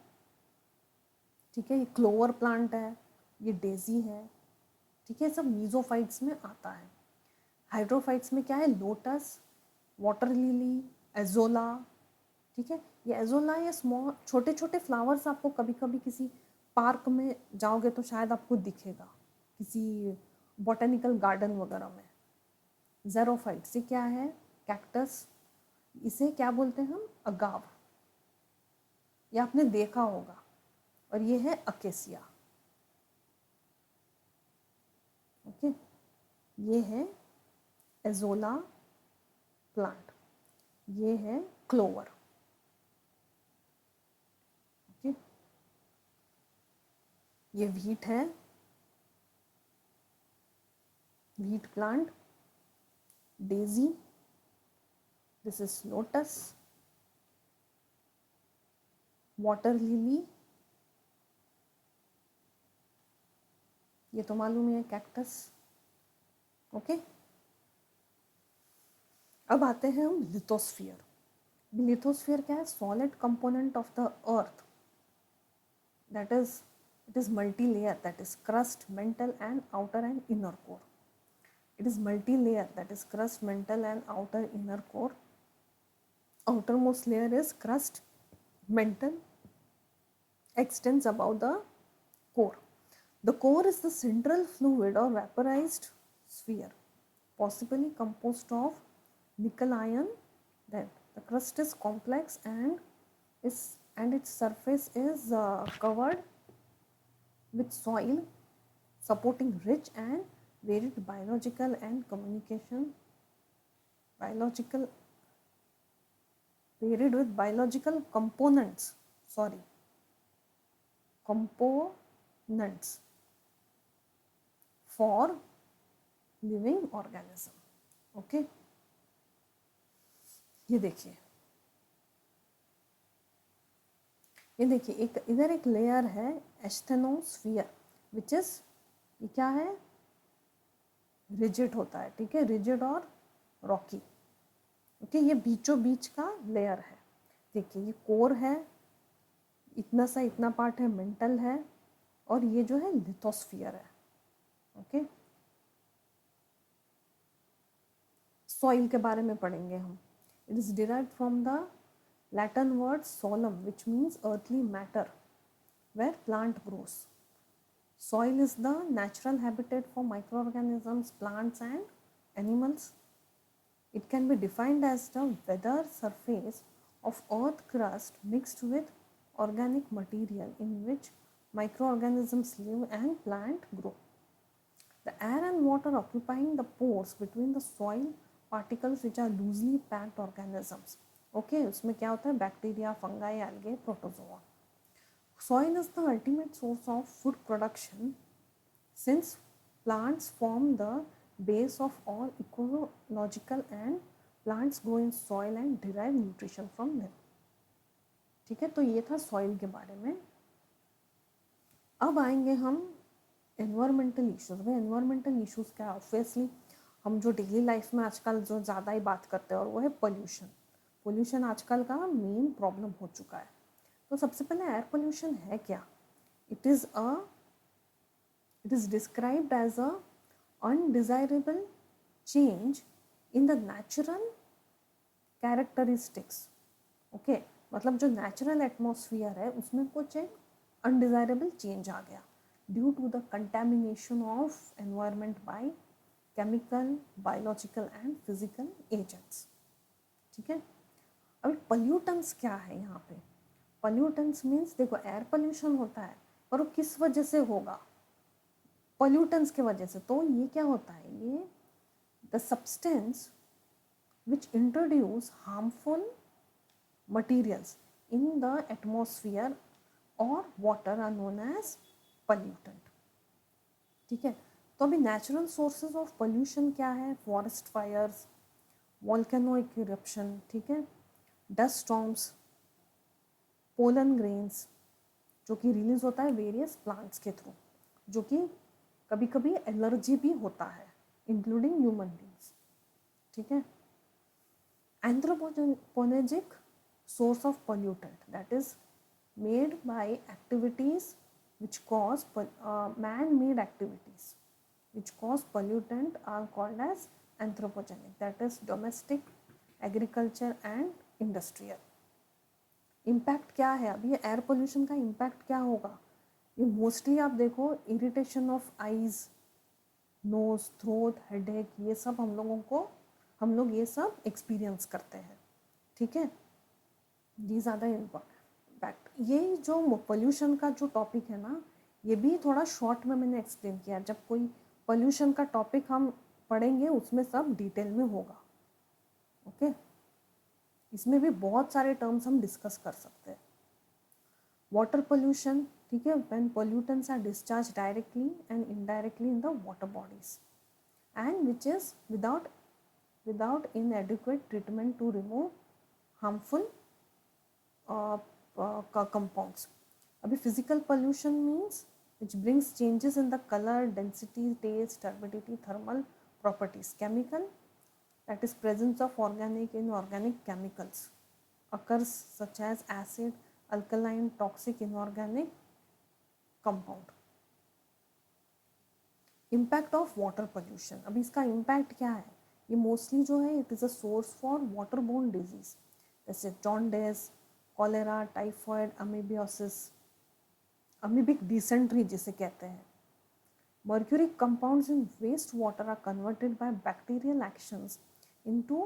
ठीक है, ये क्लोवर प्लांट है, ये डेजी है, ठीक है, सब मीजोफाइट्स में आता है। हाइड्रोफाइट्स में क्या है, लोटस, वाटर लिली, एजोला, ठीक है। ये एजोला या स्मॉल छोटे छोटे फ्लावर्स आपको कभी कभी किसी पार्क में जाओगे तो शायद आपको दिखेगा, किसी बॉटेनिकल गार्डन वगैरह में। ज़ेरोफाइट्स ये क्या है, कैक्टस, इसे क्या बोलते हैं हम, अगाव, ये आपने देखा होगा। और ये है अकेसिया, ओके। ये है एजोला प्लांट, ये है क्लोवर, ओके। ये व्हीट है, wheat plant. Daisy, this is lotus. Water lily, ये तो मालूम है, कैक्टस, ओके। अब आते हैं हम लिथोस्फीयर। लिथोस्फीयर क्या है, solid component of the earth, that is it is multi-layer, that is crust, mantle and outer and inner core. It is multi-layer, that is crust, mantle and outer inner core. Outermost layer is crust, mantle extends above the core. The core is the central fluid or vaporized sphere, possibly composed of nickel ion. Then the crust is complex and its surface is covered with soil, supporting rich and varied biological and biological varied with biological components, sorry, components for living organism, okay। ये देखिए, ये देखिए, एक इधर एक layer है asthenosphere, which is, ये क्या है, रिजिड होता है, ठीक है, रिजिड और रॉकी, ओके। ये बीचों बीच का लेयर है। देखिए ये कोर है, इतना सा इतना पार्ट है, मेंटल है, और ये जो है लिथोस्फीयर है, ओके। सॉइल के बारे में पढ़ेंगे हम। It is derived from the Latin word solum which means earthly matter where plant grows. Soil is the natural habitat for microorganisms, plants and animals. It can be defined as the weather surface of earth crust mixed with organic material in which microorganisms live and plant grow. The air and water occupying the pores between the soil particles which are loosely packed organisms. Okay, उसमें क्या होता है, bacteria, fungi, algae, protozoa. Soil is the ultimate source of food production since plants form the base of all ecological and plants grow in soil and derive nutrition from them, ठीक है। तो ये था soil के बारे में। अब आएंगे हम एनवायरमेंटल इश्यूज में। एनवायरमेंटल इश्यूज क्या है, ऑब्वियसली हम जो डेली लाइफ में आजकल जो ज़्यादा ही बात करते हैं और वो है पोल्यूशन। पोल्यूशन आजकल का मेन प्रॉब्लम हो चुका है। तो सबसे पहले एयर पोल्यूशन है क्या, it is described as a undesirable change in the natural characteristics, okay। मतलब जो नेचुरल एटमॉस्फेयर है उसमें कुछ एक अनडिजायरेबल चेंज आ गया due to the contamination of environment by chemical, biological and physical agents, ठीक है। अभी पोल्यूटेंट्स क्या है यहाँ पे, पोल्यूटेंट्स मीन्स देखो एयर पोल्यूशन होता है पर वो किस वजह से होगा, पोल्यूटेंट्स के वजह से। तो ये क्या होता है, ये the substance which introduce harmful materials in the atmosphere और water are known as pollutant, ठीक है। तो अभी नेचुरल सोर्सेज ऑफ पोल्यूशन क्या है, फॉरेस्ट फायर्स, वॉल्केनोइक इरप्शन, ठीक है, डस्ट स्टॉर्म्स, पोलन ग्रेन्स जो कि रिलीज होता है वेरियस प्लांट्स के थ्रू, जो कि कभी कभी एलर्जी भी होता है इंक्लूडिंग ह्यूमन बींग्स, ठीक है। Anthropogenic source of pollutant that is made by activities which cause man-made activities, which cause pollutant are called as anthropogenic, that is domestic, agriculture and industrial. Impact क्या है? अब ये air pollution का impact क्या होगा? ये मोस्टली आप देखो irritation of eyes, nose, throat, headache, ये सब हम लोग ये सब एक्सपीरियंस करते हैं, ठीक है। These are the impact. ये जो पोल्यूशन का जो टॉपिक है ना, ये भी थोड़ा शॉर्ट में मैंने एक्सप्लेन किया। जब कोई पोल्यूशन का टॉपिक हम पढ़ेंगे उसमें सब डिटेल में होगा, ओके। इसमें भी बहुत सारे टर्म्स हम डिस्कस कर सकते हैं। वाटर पोल्यूशन, ठीक है, when pollutants are discharge directly and indirectly in the water bodies and which is without inadequate treatment to remove harmful compounds. अभी physical pollution means which brings changes in the color, density, taste, turbidity, thermal properties. Chemical, that is presence of organic, inorganic chemicals occurs such as acid, alkaline, toxic, inorganic compound. Impact of water pollution. अभी इसका impact क्या है? ये mostly जो है it is a source for water borne disease, जैसे jaundice, cholera, typhoid, amoebiasis, amoebic dysentery जिसे कहते हैं। Mercury compounds in wastewater are converted by bacterial actions into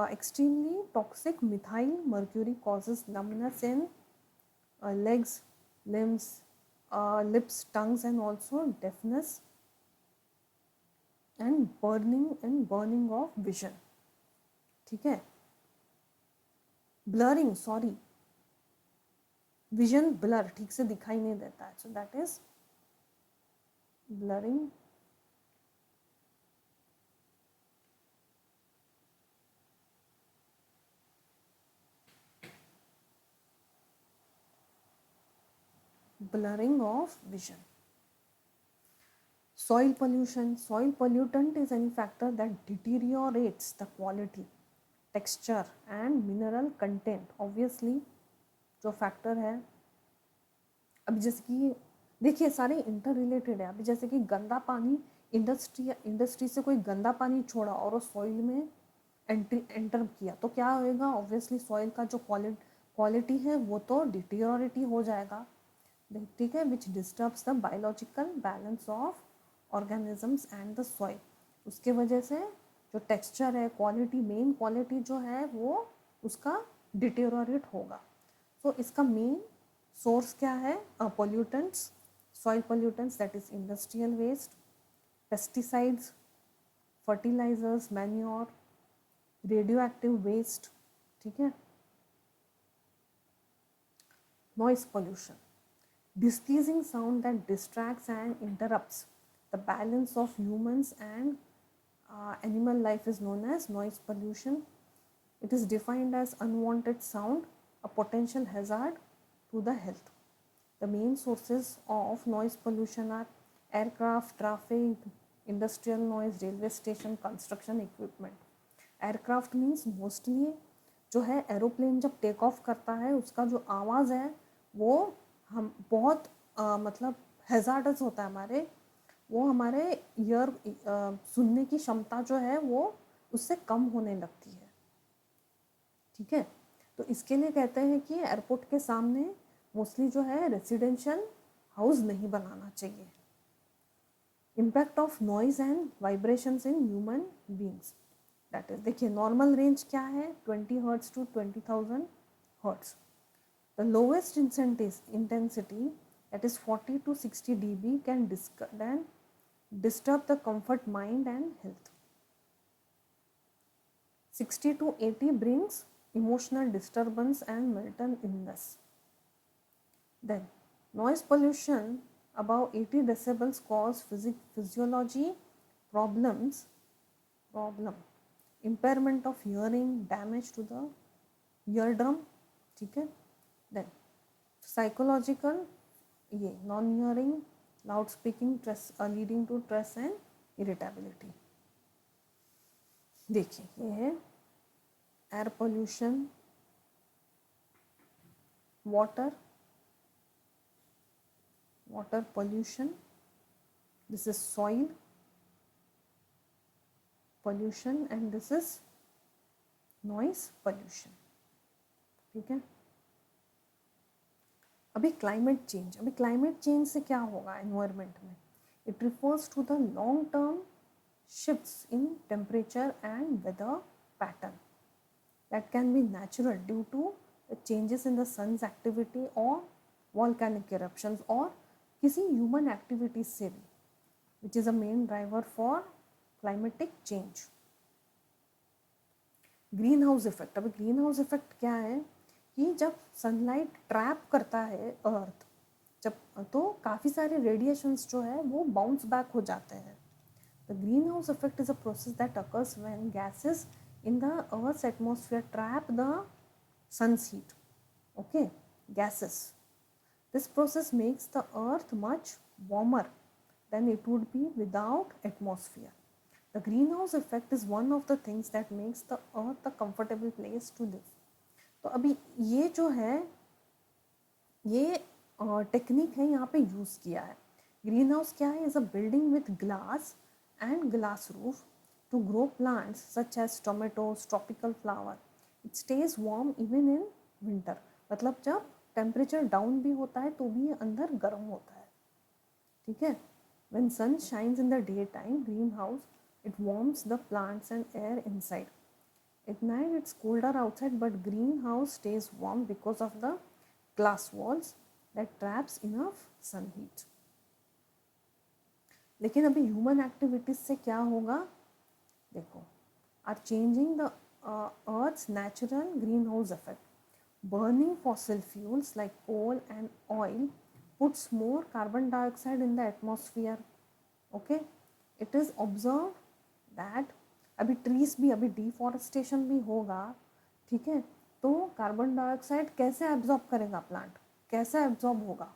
extremely toxic methyl mercury, causes numbness in legs, limbs, lips, tongues, and also deafness and burning of vision, ठीक है। Blurring, sorry, vision blur, ठीक से दिखाई नहीं देता है, so that is blurring. blurring of vision. Soil pollution. Soil pollutant is any factor that deteriorates the quality, texture and mineral content. Obviously जो factor है, अब जैसे कि देखिए सारे इंटर रिलेटेड है। अभी जैसे कि गंदा पानी, इंडस्ट्री से कोई गंदा पानी छोड़ा और वो सॉइल में एंटर किया तो क्या होएगा? ऑब्वियसली सॉइल का जो क्वालिटी है वो तो डिटीरियोरेट हो जाएगा, ठीक है, which disturbs the biological balance of organisms and the soil. उसके वजह से जो टेक्सचर है, क्वालिटी, मेन क्वालिटी जो है वो उसका डिटीरियोरेट होगा। तो इसका मेन सोर्स क्या है? Pollutants, soil pollutants, that is industrial waste, pesticides, fertilizers, manure, radio active waste, ठीक है। Noise pollution, displeasing sound that distracts and interrupts the balance of humans and animal life is known as noise pollution. It is defined as unwanted sound, a potential hazard to the health. The main sources of noise pollution are aircraft, traffic, industrial noise, railway station, construction equipment. Aircraft means mostly जो है aeroplane जब take off करता है उसका जो आवाज़ है वो हम बहुत मतलब हैजार्डस होता है हमारे, वो हमारे ईयर सुनने की क्षमता जो है वो उससे कम होने लगती है, ठीक है। तो इसके लिए कहते हैं कि एयरपोर्ट के सामने मोस्टली जो है रेसिडेंशियल हाउस नहीं बनाना चाहिए। Impact of noise and vibrations in human beings, that is, देखिए नॉर्मल रेंज क्या है? 20 hertz to 20,000 hertz. The lowest intensity, that is 40 to 60 dB, can disturb the comfort, mind and health. 60 to 80 brings emotional disturbance and mental illness. Then noise pollution above 80 decibels cause physiology problems, impairment of hearing, damage to the eardrum, ठीक है। Then psychological, ये non hearing, loud speaking, stress, leading to stress and irritability. देखिए ये है air pollution, water pollution, this is soil pollution and this is noise pollution. ठीक है। अभी climate change से क्या होगा एनवायरमेंट में? It refers to the long term shifts in temperature and weather pattern that can be natural due to the changes in the sun's activity or volcanic eruptions or किसी human activities से भी, which is a main driver for climatic change. Green house effect. अभी green house effect क्या है कि जब sunlight trap करता है अर्थ, जब तो काफ़ी सारे रेडिएशंस जो है वो बाउंस बैक हो जाते हैं। The green house effect is a process that occurs when gases in the earth's atmosphere trap the sun's heat. Okay, gases. This process makes the earth much warmer than it would be without atmosphere. The greenhouse effect is one of the things that makes the earth a comfortable place to live. तो अभी ये जो है ये technique है यहाँ पे use किया है। ग्रीन हाउस क्या है? Is a building with glass and glass roof to grow plants such as tomatoes, tropical flower. It stays warm even in winter. मतलब जब टेम्परेचर डाउन भी होता है तो भी ये अंदर गर्म होता है। ठीक है। When sun shines in the daytime, greenhouse, it warms the plants and air inside. At night it's colder outside, but greenhouse stays warm because of the glass walls that traps enough sun heat. लेकिन अभी human activities से क्या होगा? देखो, are changing the earth's natural greenhouse effect. Burning fossil fuels like coal and oil puts more carbon dioxide in the atmosphere. Okay, it is observed that अभी trees भी, अभी deforestation भी होगा, ठीक है, तो कार्बन डाइऑक्साइड कैसे एब्जॉर्ब करेगा प्लांट, कैसे एब्जॉर्ब होगा?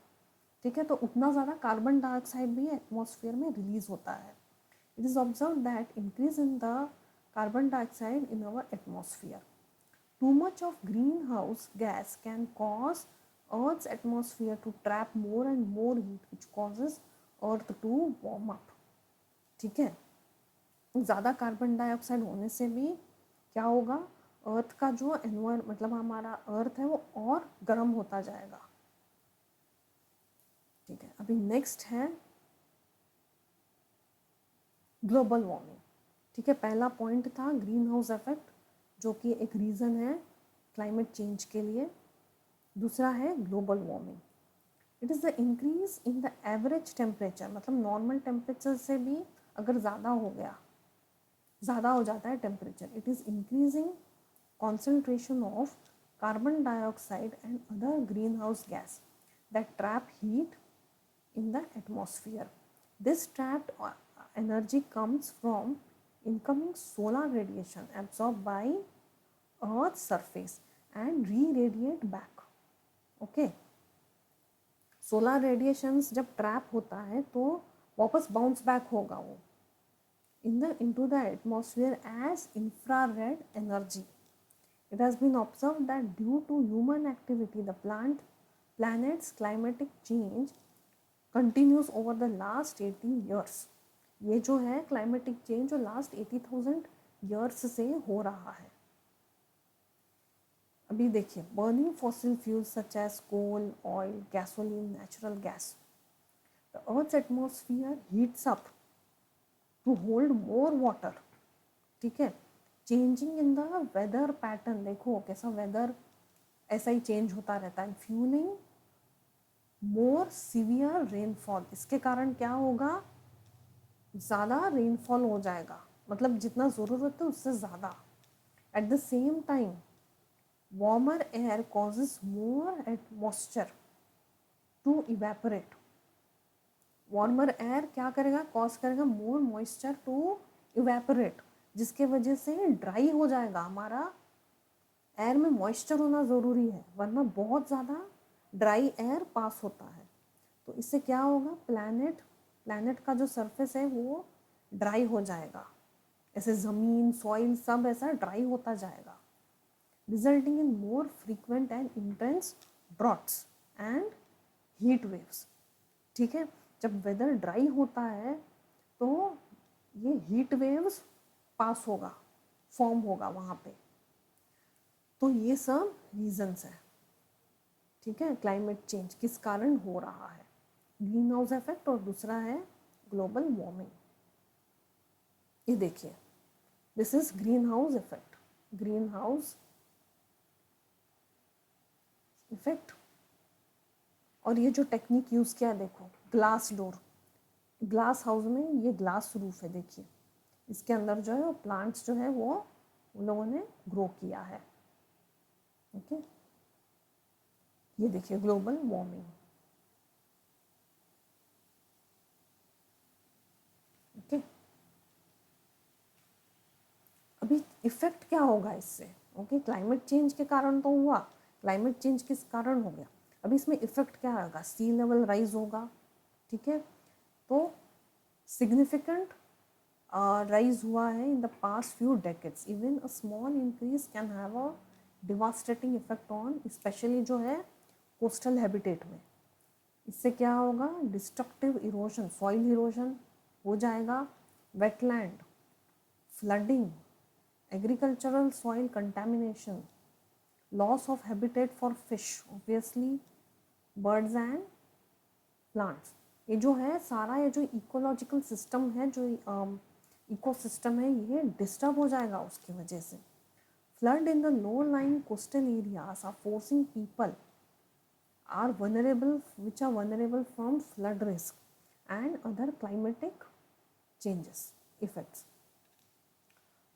ठीक है, तो उतना ज़्यादा कार्बन डाइऑक्साइड भी एटमॉस्फेयर में रिलीज होता है. It is observe that increase in the carbon dioxide in our atmosphere. Too much of greenhouse gas can cause Earth's atmosphere to trap more and more heat, which causes Earth to warm up. ठीक है, ज़्यादा carbon dioxide होने से भी क्या होगा? अर्थ का जो एनवायरमेंट, मतलब हमारा अर्थ है, वो और गर्म होता जाएगा. ठीक है, अभी नेक्स्ट है ग्लोबल वार्मिंग. ठीक है, पहला पॉइंट था ग्रीन हाउस इफेक्ट, जो कि एक रीज़न है क्लाइमेट चेंज के लिए. दूसरा है global warming. It is the increase in the average temperature, मतलब नॉर्मल टेम्परेचर से भी अगर ज़्यादा हो गया, ज़्यादा हो जाता है temperature, it is increasing concentration of carbon dioxide and other green house gas that trap heat in the atmosphere. This trapped energy comes from incoming solar radiation absorbed by Earth's surface and re-radiate back. Okay. Solar radiations जब trap होता है तो वापस bounce back होगा वो into the atmosphere as infrared energy. It has been observed that due to human activity, the planet's climatic change continues over the last 80 years. ये जो है क्लाइमेटिक चेंज जो लास्ट 80,000 ईयर्स से हो रहा है. अभी देखिए, burning fossil fuels such as coal, oil, gasoline, natural gas. The earth's atmosphere heats up to hold more water. ठीक है, changing in the weather pattern. देखो कैसा वेदर ऐसा ही चेंज होता रहता है. Fuelling more severe rainfall. इसके कारण क्या होगा? ज़्यादा रेनफॉल हो जाएगा, मतलब जितना ज़रूरत है उससे ज़्यादा. At the same time warmer air causes more moisture to evaporate. Warmer air क्या करेगा? कॉज करेगा मोर मॉइस्चर टू इवेपोरेट, जिसके वजह से ड्राई हो जाएगा. हमारा एयर में मॉइस्चर होना ज़रूरी है, वरना बहुत ज़्यादा ड्राई एयर पास होता है. तो इससे क्या होगा? प्लैनेट का जो सरफेस है वो ड्राई हो जाएगा. ऐसे ज़मीन, सॉइल सब ऐसा ड्राई होता जाएगा, resulting in more frequent and intense droughts and heat waves. ठीक है, जब वेदर ड्राई होता है तो ये हीट वेव्स पास होगा, फॉर्म होगा वहाँ पे। तो ये सब रीजंस है, ठीक है, क्लाइमेट चेंज किस कारण हो रहा है, ग्रीन हाउस इफेक्ट और दूसरा है ग्लोबल वार्मिंग। ये देखिए, this is green house effect, green house effect. और ये जो टेक्निक यूज़ किया है देखो, ग्लास डोर, ग्लास हाउस में ये ग्लास रूफ है, देखिए इसके अंदर जो है वो प्लांट्स जो है वो उन लोगों ने ग्रो किया है। ओके, ये देखिए ग्लोबल वार्मिंग। ओके, अभी इफेक्ट क्या होगा इससे? ओके, क्लाइमेट चेंज के कारण तो हुआ, क्लाइमेट चेंज किस कारण हो गया, अभी इसमें इफेक्ट क्या होगा? सी लेवल राइज होगा, ठीक है, तो सिग्निफिकेंट राइज हुआ है in the past few decades, even a small increase can have a devastating effect on specially जो है कोस्टल हैबिटेट में। इससे क्या होगा? डिस्ट्रक्टिव इरोजन, सॉइल इरोजन हो जाएगा, wetland, flooding, agricultural soil contamination, loss of habitat for fish, obviously birds and plants। ये जो है सारा, ये जो इकोलॉजिकल सिस्टम है, जो इकोसिस्टम है, ये डिस्टर्ब हो जाएगा उसकी वजह से। Flood in the low line coastal areas are forcing people are vulnerable, which are vulnerable from flood risk and other climatic changes effects.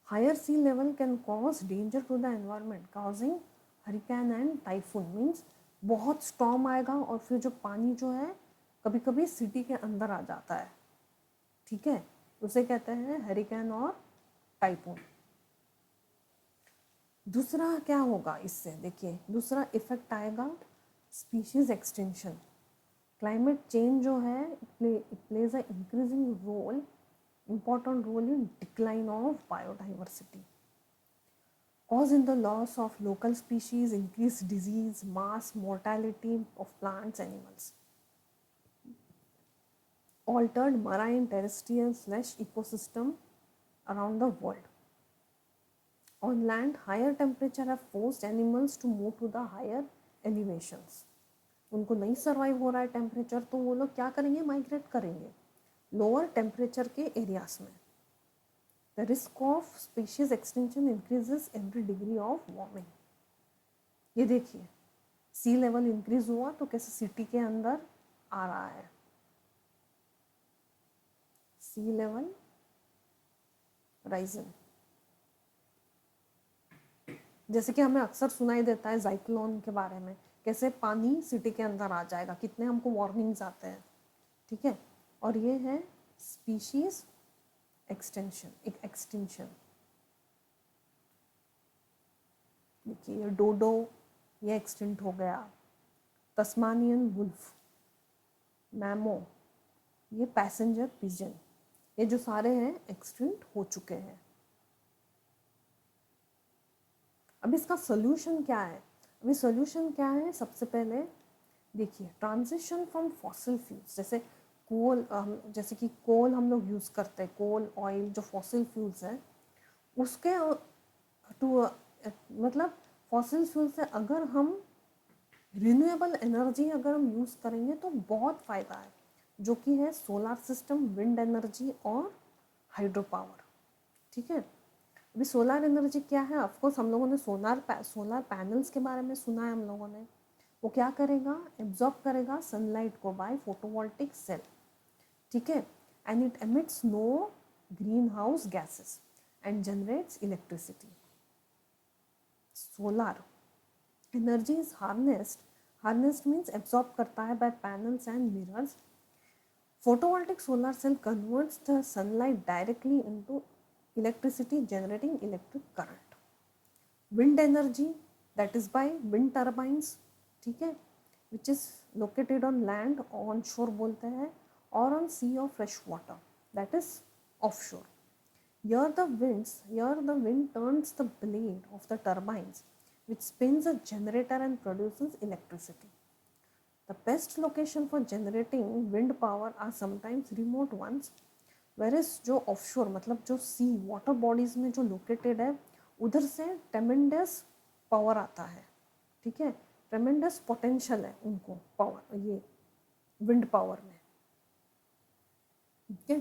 Higher sea level can cause danger to the environment, causing hurricane and typhoon, means बहुत storm आएगा और फिर जो पानी जो है कभी कभी सिटी के अंदर आ जाता है, ठीक है, उसे कहते हैं हरिकेन और टाइफून। दूसरा क्या होगा इससे? देखिए दूसरा इफेक्ट आएगा स्पीशीज एक्सटेंशन। क्लाइमेट चेंज जो है it plays a increasing role, important role in decline of biodiversity, causing the loss of local species, increased disease, mass mortality of plants, animals, altered marine terrestrial / ecosystem around the world. On land, higher temperature have forced animals to move to the higher elevations. उनको नहीं survive हो रहा है temperature, तो वो लोग क्या करेंगे? माइग्रेट करेंगे लोअर टेम्परेचर के एरियाज में। The risk of species extinction increases every degree of warming। ये देखिए सी लेवल इंक्रीज हुआ तो कैसे सिटी के अंदर आ रहा है, सी लेवल राइजिंग। जैसे कि हमें अक्सर सुनाई देता है साइक्लोन के बारे में, कैसे पानी सिटी के अंदर आ जाएगा, कितने हमको वार्निंग्स आते हैं, ठीक है। और ये है स्पीशीज एक्सटेंशन, एक एक्सटिंक्शन। देखिए ये डोडो, ये एक्सटिंक्ट हो गया, तस्मानियन वुल्फ, मैमो, ये पैसेंजर पिजन, ये जो सारे हैं एक्सटिंक्ट हो चुके हैं। अब इसका सोल्यूशन क्या है? अभी सोल्यूशन क्या है? सबसे पहले देखिए ट्रांजिशन फ्रॉम फॉसिल फ्यूल्स, जैसे कोल, जैसे कि कोल हम लोग यूज़ करते हैं, कोल ऑयल जो फॉसिल फ्यूल्स हैं उसके टू, मतलब फॉसिल फ्यूल से अगर हम रिन्यूएबल एनर्जी अगर हम यूज़ करेंगे तो बहुत फ़ायदा है, जो कि है सोलार सिस्टम, विंड एनर्जी और हाइड्रो पावर, ठीक है। अभी सोलार एनर्जी क्या है? ऑफकोर्स हम लोगों ने सोलार पैनल्स के बारे में सुना है हम लोगों ने। वो क्या करेगा? एब्जॉर्ब करेगा सनलाइट को बाय फोटोवोल्टिक सेल, ठीक है, and it emits no green house gases and generates electricity. Solar energy is harnessed means absorb करता है by panels and mirrors. Photovoltaic solar cell converts the sunlight directly into electricity, generating electric current. Wind energy, that is by wind turbines, ठीक है, which is located on land, on shore बोलते हैं, और on sea or fresh water, that is offshore. Here the wind turns the blade of the turbines, which spins a generator and produces electricity. The best location for generating wind power are sometimes remote ones, whereas जो offshore मतलब जो सी water bodies में जो located है उधर से ट्रेमेंडस power आता है, ठीक है, ट्रेमेंडस पोटेंशियल है उनको पावर, ये विंड पावर में, ठीक है।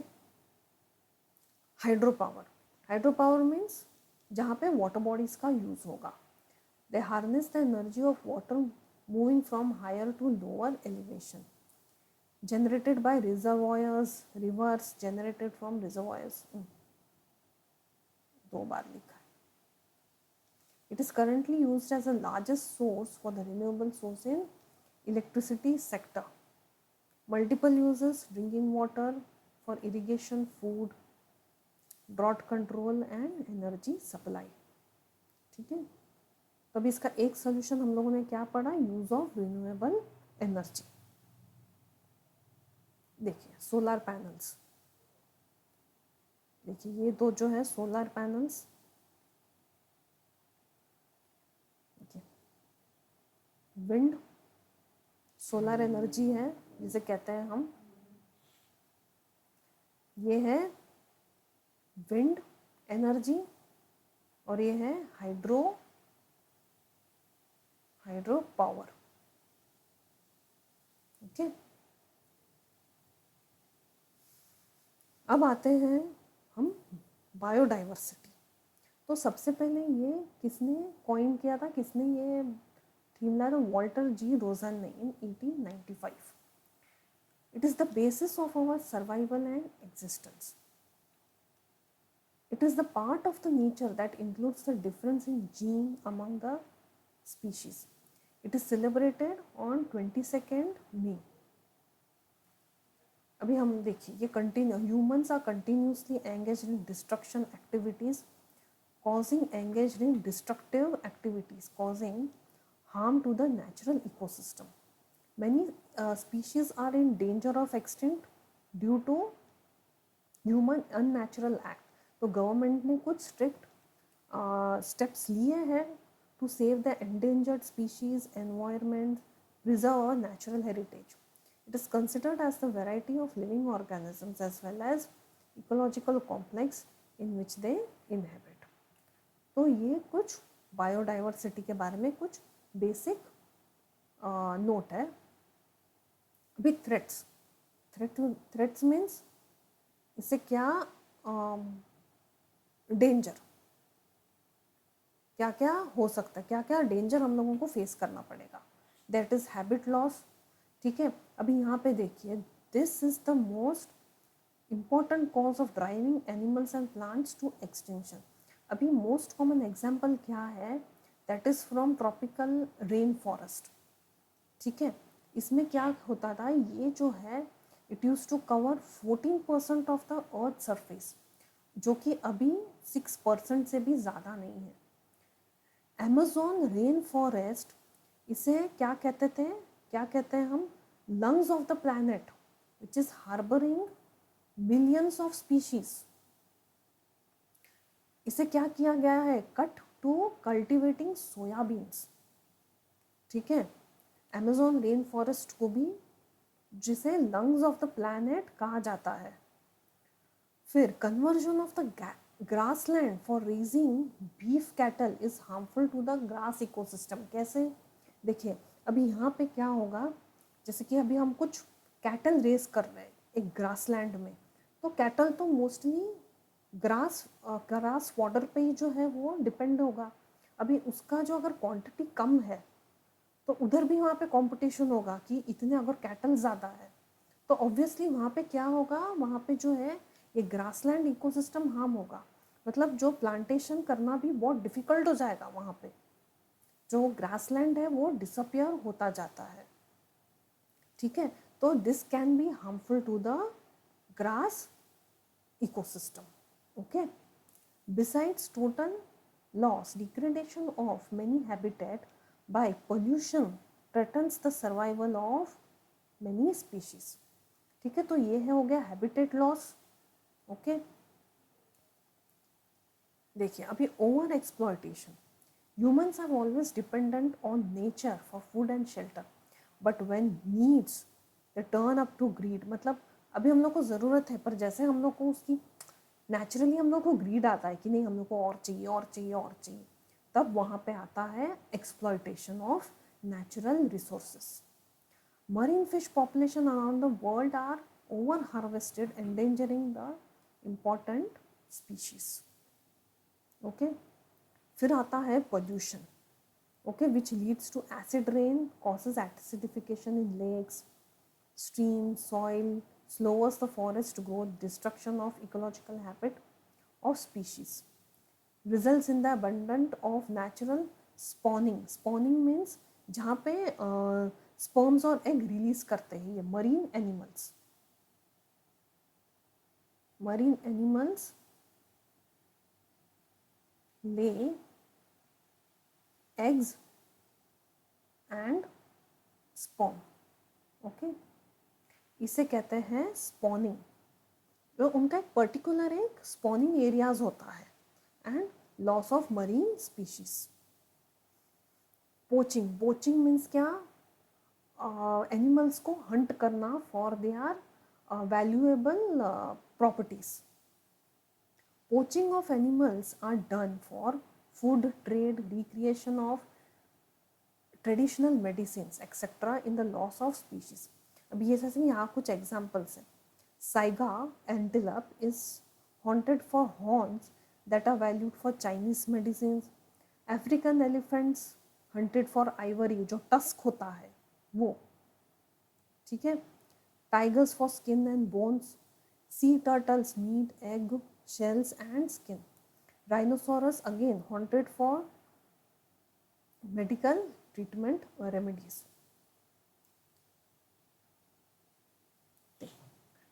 Hydro power, hydro power means जहाँ पे वाटर बॉडीज का यूज होगा। They harness the energy of water moving from higher to lower elevation, generated by reservoirs, rivers generated from reservoirs, दो बार लिखा है। It is currently used as the largest source for the renewable source in electricity sector. Multiple uses: drinking water, for irrigation, food, drought control and energy supply, ठीक है। तो अभी इसका एक solution हम लोगों ने क्या पढ़ा, यूज ऑफ रिन्यूएबल एनर्जी। देखिए सोलर पैनल्स, देखिए ये दो जो है सोलर पैनल्स, देखिए विंड सोलर एनर्जी है जिसे कहते हैं हम, ये है विंड एनर्जी और ये है हाइड्रो पावर, ओके। अब आते हैं हम बायोडाइवर्सिटी। तो सबसे पहले ये किसने कॉइन किया था, किसने ये थीम लाया था, वॉल्टर जी रोजन ने in 1895। It is the basis of our survival and existence. It is the part of the nature that includes the difference in gene among the species. It is celebrated on 22 May। अभी हम देखिए ये continue, humans are continuously engaged in destruction activities causing engaged in destructive activities causing harm to the natural ecosystem. Many species are in danger of extinct due to human unnatural act. तो government ने कुछ strict steps लिए हैं to save the endangered species, environment, preserve our natural heritage. It is considered as the variety of living organisms as well as ecological complex in which they inhabit. तो ये कुछ biodiversity के बारे में कुछ basic note है। अभी threats, threats means इससे क्या डेंजर, क्या क्या हो सकता है, क्या क्या डेंजर हम लोगों को फेस करना पड़ेगा। दैट इज हैबिट लॉस, ठीक है। अभी यहाँ पे देखिए, this is the most important cause of driving animals and plants to extinction. अभी मोस्ट कॉमन एग्जाम्पल क्या है, that is from tropical rain forest, ठीक है। इसमें क्या होता था, ये जो है it use to cover 14% of the earth surface, जो कि अभी 6% से भी ज़्यादा नहीं है। अमेज़न रेन फॉरेस्ट, इसे क्या कहते थे, क्या कहते हैं हम, lungs of the planet which is harbouring millions of species. इसे क्या किया गया है, कट टू कल्टिवेटिंग सोयाबीन्स, ठीक है। अमेज़न रेन फॉरेस्ट को भी जिसे लंग्स ऑफ द प्लैनेट कहा जाता है। फिर conversion of the grassland for raising beef cattle is harmful to the grass ecosystem. कैसे, देखिए अभी यहाँ पे क्या होगा, जैसे कि अभी हम कुछ कैटल रेस कर रहे हैं एक ग्रासलैंड में, तो कैटल तो मोस्टली ग्रास वाटर पे ही जो है वो डिपेंड होगा। अभी उसका जो अगर क्वांटिटी कम है तो उधर भी वहाँ पे कंपटीशन होगा कि इतने अगर कैटल ज़्यादा है तो ऑब्वियसली वहाँ पे क्या होगा, वहाँ पे जो है ये ग्रासलैंड इकोसिस्टम हार्म होगा। मतलब जो प्लांटेशन करना भी बहुत डिफ़िकल्ट हो जाएगा, वहाँ पे जो ग्रासलैंड है वो डिसअपियर होता जाता है, ठीक है। तो this can be harmful to the grass ecosystem, okay. Besides total loss, degradation of many habitat by pollution threatens the survival of many species, ठीक है। तो ये है हो गया हैबिटेट लॉस, ओके। देखिए अभी over exploitation, humans are always dependent on nature for food and shelter. But when needs they turn up to greed, मतलब अभी हम लोग को ज़रूरत है, पर जैसे हम लोग को उसकी नेचुरली हम लोग को ग्रीड आता है कि नहीं हम लोग को और चाहिए और चाहिए और चाहिए, तब वहाँ पे आता है exploitation of natural resources. Marine fish population around the world are over harvested, endangering the important species. Okay, फिर आता है pollution. Okay, which leads to acid rain, causes acidification in lakes, streams, soil, slows the forest growth, destruction of ecological habit of species, results in the abundance of natural spawning. Spawning means जहाँ पे sperms और egg release करते हैं ये marine animals, marine animals lay eggs and sperm. Okay, इसे कहते हैं spawning. तो उनका एक पर्टिकुलर एक स्पॉनिंग एरियाज होता है. And loss of marine species. Poaching, poaching means क्या, एनिमल्स को हंट करना for their valuable properties. Poaching of animals are done for food, trade, recreation of traditional medicine etcetera in the loss of species. अभी ये जैसे यहाँ कुछ examples हैं. Saiga antelope is hunted for horns that are valued for Chinese medicine. African elephants hunted for ivory, जो tusk होता है वो. ठीक है. Tigers for skin and bones. C turtles need egg, shells and skin. Rhinoceros again haunted for medical treatment और remedies.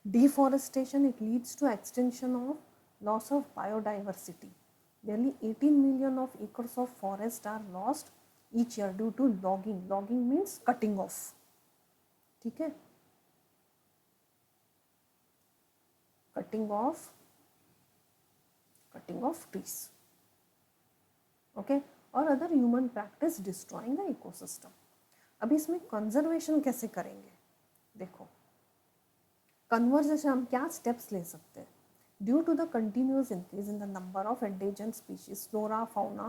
Deforestation, it leads to extinction of loss of biodiversity. Nearly 18 million of acres of forest are lost each year due to logging. Logging means cutting off. ठीक है, cutting off trees. Okay, और other human practice destroying the ecosystem. अब इसमें conservation कैसे करेंगे? देखो, conversation हम क्या स्टेप्स ले सकते हैं. Due to the continuous increase in the number of endangered species, flora, fauna,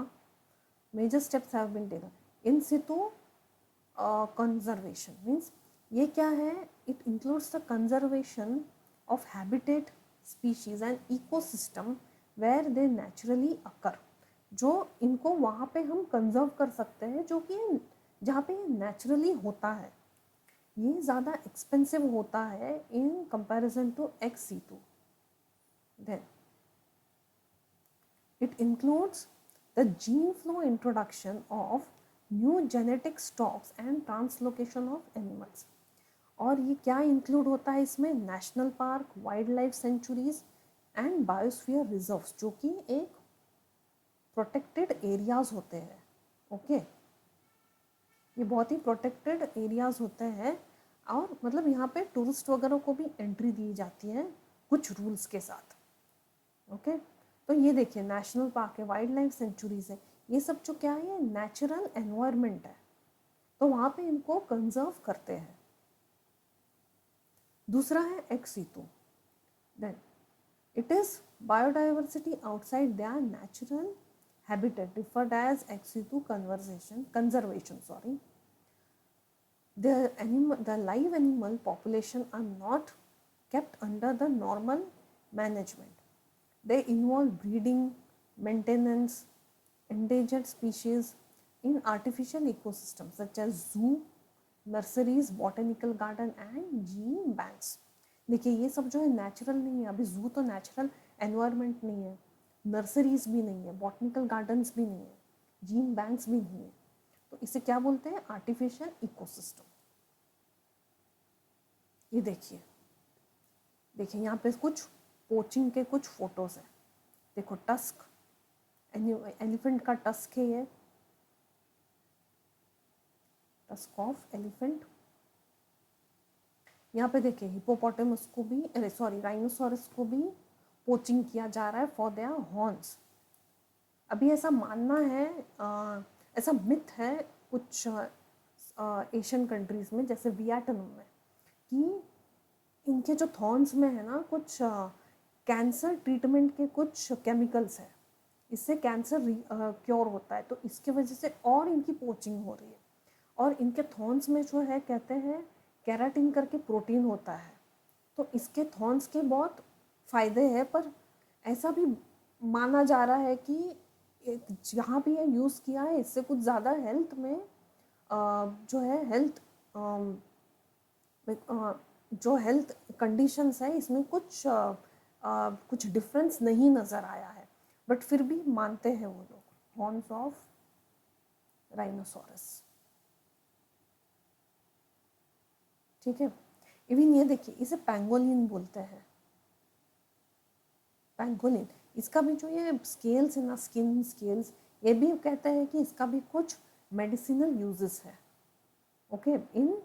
major steps have been taken. In situ conservation means ये क्या है, it includes the conservation of habitat species and ecosystem where they naturally occur. जो इनको वहाँ पे हम conserve कर सकते हैं, जो कि जहाँ पे ये नेचुरली होता है. ये ज़्यादा एक्सपेंसिव होता है in comparison to ex situ. Then it includes the gene flow introduction of new genetic stocks and translocation of animals. और ये क्या इंक्लूड होता है इसमें, national park, wild life sanctuaries and biosphere reserves, जो कि एक प्रोटेक्टेड एरियाज होते हैं. ओके, ये बहुत ही प्रोटेक्टेड एरियाज होते हैं. और मतलब यहाँ पे टूरिस्ट वगैरह को भी एंट्री दी जाती है कुछ रूल्स के साथ. ओके, तो ये देखिए नेशनल पार्क है, वाइल्ड लाइफ सेंचुरीज है, ये सब जो क्या है, नेचुरल एनवायरनमेंट है, तो वहाँ पे इनको कंजर्व करते हैं. दूसरा है ex situ. Then it is biodiversity outside their natural habitat referred as ex situ conservation. The live animal population are not kept under the normal management. They involve breeding, maintenance, endangered species in artificial ecosystems such as zoo, nurseries, botanical garden and gene banks. देखिए ये सब जो है natural नहीं है. अभी जू तो नेचुरल एनवायरनमेंट नहीं है, नर्सरीज भी नहीं है, बॉटनिकल गार्डन्स भी नहीं है, जीन बैंक्स भी नहीं है. तो इसे क्या बोलते हैं, आर्टिफिशियल इकोसिस्टम. ये देखिए, देखिए यहाँ पे कुछ पोचिंग के कुछ फोटोज हैं. देखो टस्क, एलिफेंट का टस्क है, ये टस्क ऑफ एलिफेंट. यहाँ पे देखिए हिपोपोटामस को भी, अरे सॉरी, राइनोसोरस को भी पोचिंग किया जा रहा है फॉर देयर हॉर्न्स. अभी ऐसा मानना है, ऐसा मिथ है कुछ एशियन कंट्रीज़ में, जैसे वियतनाम में, कि इनके जो थॉर्न्स में है ना कुछ कैंसर ट्रीटमेंट के कुछ केमिकल्स हैं, इससे कैंसर क्योर होता है, तो इसके वजह से और इनकी पोचिंग हो रही है। और इनके थॉर्न्स में जो है कहते हैं केराटिन करके प्रोटीन होता है, तो इसके थॉर्न्स के बहुत फ़ायदे हैं। पर ऐसा भी माना जा रहा है कि जहाँ भी ये यूज़ किया है इससे कुछ ज़्यादा हेल्थ में जो है हेल्थ जो हेल्थ कंडीशंस है इसमें कुछ डिफरेंस नहीं नज़र आया है, बट फिर भी मानते हैं वो लोग हॉर्न्स ऑफ राइनोसोरस। ठीक है, इवन ये देखिए, इसे पैंगोलिन बोलते हैं, पैंगोलिन। इसका भी जो ये स्केल्स है ना, स्किन स्केल्स, ये भी कहते हैं कि इसका भी कुछ मेडिसिनल यूजेस है। Okay, in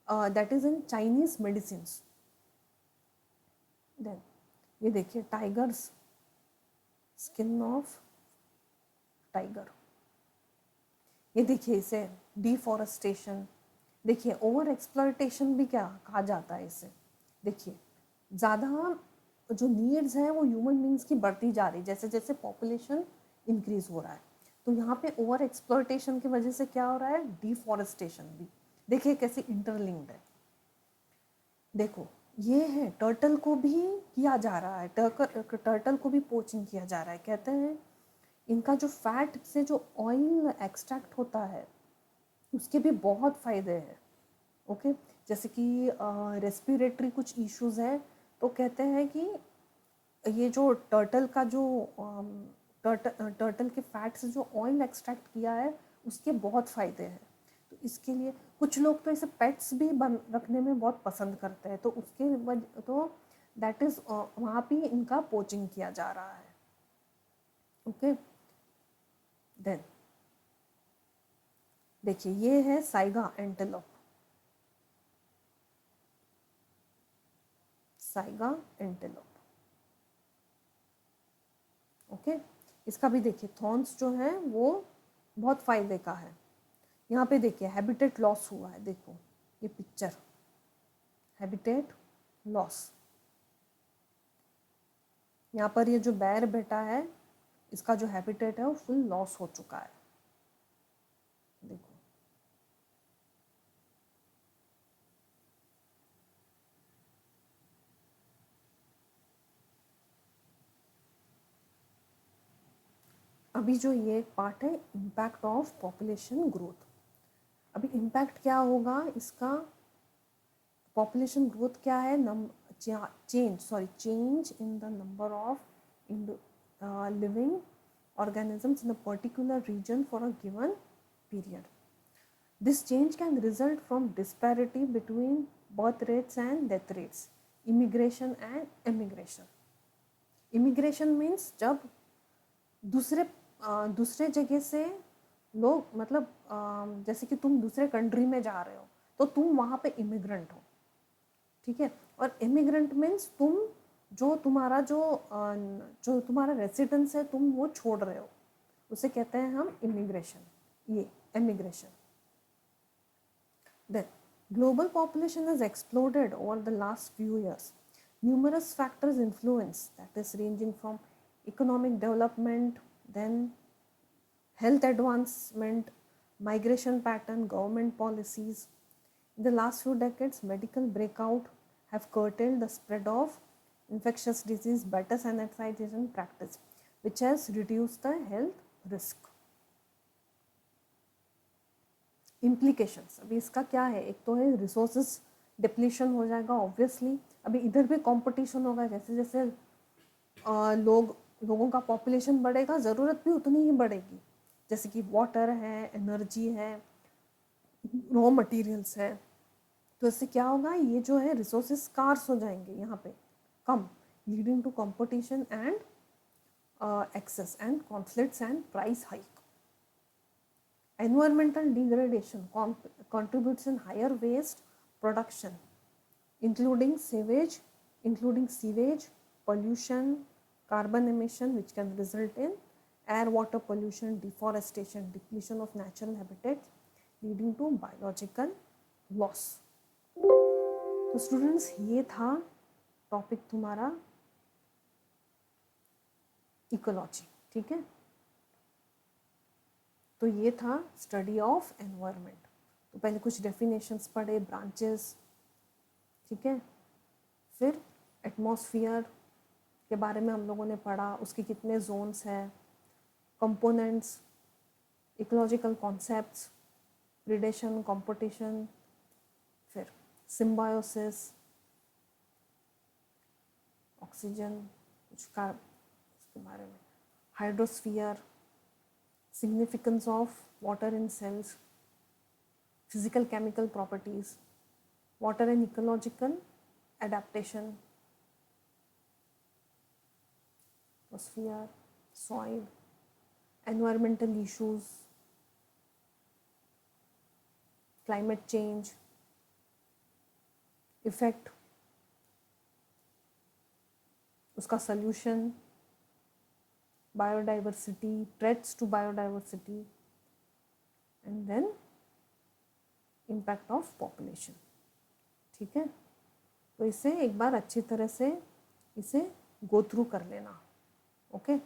that is in Chinese medicine. Then ये देखिए टाइगर्स, स्किन ऑफ टाइगर। ये देखिए इसे डिफॉरेस्टेशन, देखिए ओवर एक्सप्लॉयटेशन भी क्या कहा जाता है इसे। देखिए ज़्यादा जो नीड्स हैं वो ह्यूमन बींग्स की बढ़ती जा रही, जैसे जैसे पॉपुलेशन इंक्रीज हो रहा है, तो यहाँ पे ओवर एक्सप्लॉयटेशन की वजह से क्या हो रहा है, डिफॉरेस्टेशन भी। देखिए कैसे इंटरलिंक्ड है। देखो ये है, टर्टल को भी किया जा रहा है, टर्टल को भी पोचिंग किया जा रहा है। कहते हैं इनका जो फैट से जो ऑयल एक्सट्रैक्ट होता है उसके भी बहुत फ़ायदे हैं। ओके, जैसे कि रेस्पिरेटरी कुछ इश्यूज़ है, तो कहते हैं कि ये जो टर्टल का जो टर्टल के फैट से जो ऑयल एक्सट्रैक्ट किया है उसके बहुत फ़ायदे हैं। तो इसके लिए कुछ लोग तो इसे पेट्स भी बन रखने में बहुत पसंद करते हैं, तो उसके वजह तो दैट इज़ वहाँ भी इनका पोचिंग किया जा रहा है। ओके, देन देखिए ये है Saiga antelope, Saiga antelope. Okay, इसका भी देखिए थॉर्न्स जो हैं वो बहुत फ़ायदे का है। यहाँ पे देखिए हैबिटेट लॉस हुआ है, देखो ये पिक्चर, हैबिटेट लॉस। यहाँ पर ये जो बैर बैठा है इसका जो हैबिटेट है वो फुल लॉस हो चुका है, देखो। अभी जो ये पार्ट है इम्पैक्ट ऑफ पॉपुलेशन ग्रोथ। अभी इम्पैक्ट क्या होगा इसका, पॉपुलेशन ग्रोथ क्या है, change in the number of living organisms in a particular region for a given period. This change can result from disparity between birth rates and death rates, immigration and emigration. Immigration means जब दूसरे जगह से लोग, मतलब जैसे कि तुम दूसरे कंट्री में जा रहे हो तो तुम वहाँ पे इमिग्रेंट हो, ठीक है। और इमिग्रेंट मीन्स तुम जो तुम्हारा रेसिडेंस है तुम वो छोड़ रहे हो, उसे कहते हैं हम इमिग्रेशन, ये immigration. Then global population has exploded over the last few years. Numerous factors influence, that is ranging from economic development, then health advancement, migration pattern, government policies. In the last few decades, medical breakout have curtailed the spread of infectious disease, better sanitization practice, which has reduced the health risk. Implications, अभी इसका क्या है, एक तो है resources depletion हो जाएगा obviously. अभी इधर भी कंपटीशन होगा, जैसे जैसे लोगों का पॉपुलेशन बढ़ेगा ज़रूरत भी उतनी ही बढ़ेगी, जैसे कि वाटर है, एनर्जी है, रॉ मटेरियल्स है। तो इससे क्या होगा, ये जो है रिसोर्सेज स्कार्स हो जाएंगे यहाँ पे कम, leading to competition and access and conflicts and price hike. Environmental degradation contributes in higher waste production, including sewage, pollution, carbon emission, which can result in air water pollution, deforestation, depletion of natural habitats, leading to biological loss. तो students ये था topic तुम्हारा ecology, ठीक है। तो ये था study of environment. तो पहले कुछ डेफिनेशंस पढ़े, ब्रांचेस, ठीक है। फिर एटमॉस्फेयर के बारे में हम लोगों ने पढ़ा, उसके कितने जोन्स हैं, components, ecological concepts, predation, competition, फिर सिम्बायोसिस, ऑक्सीजन कुछ का उसके बारे में, hydrosphere, significance of water in cells, physical chemical properties, water and ecological adaptation, atmosphere, soil, environmental issues, climate change, effect, उसका solution, biodiversity, threats to biodiversity, and then impact of population, ठीक है। तो इसे एक बार अच्छी तरह से इसे गो थ्रू कर लेना, ओके।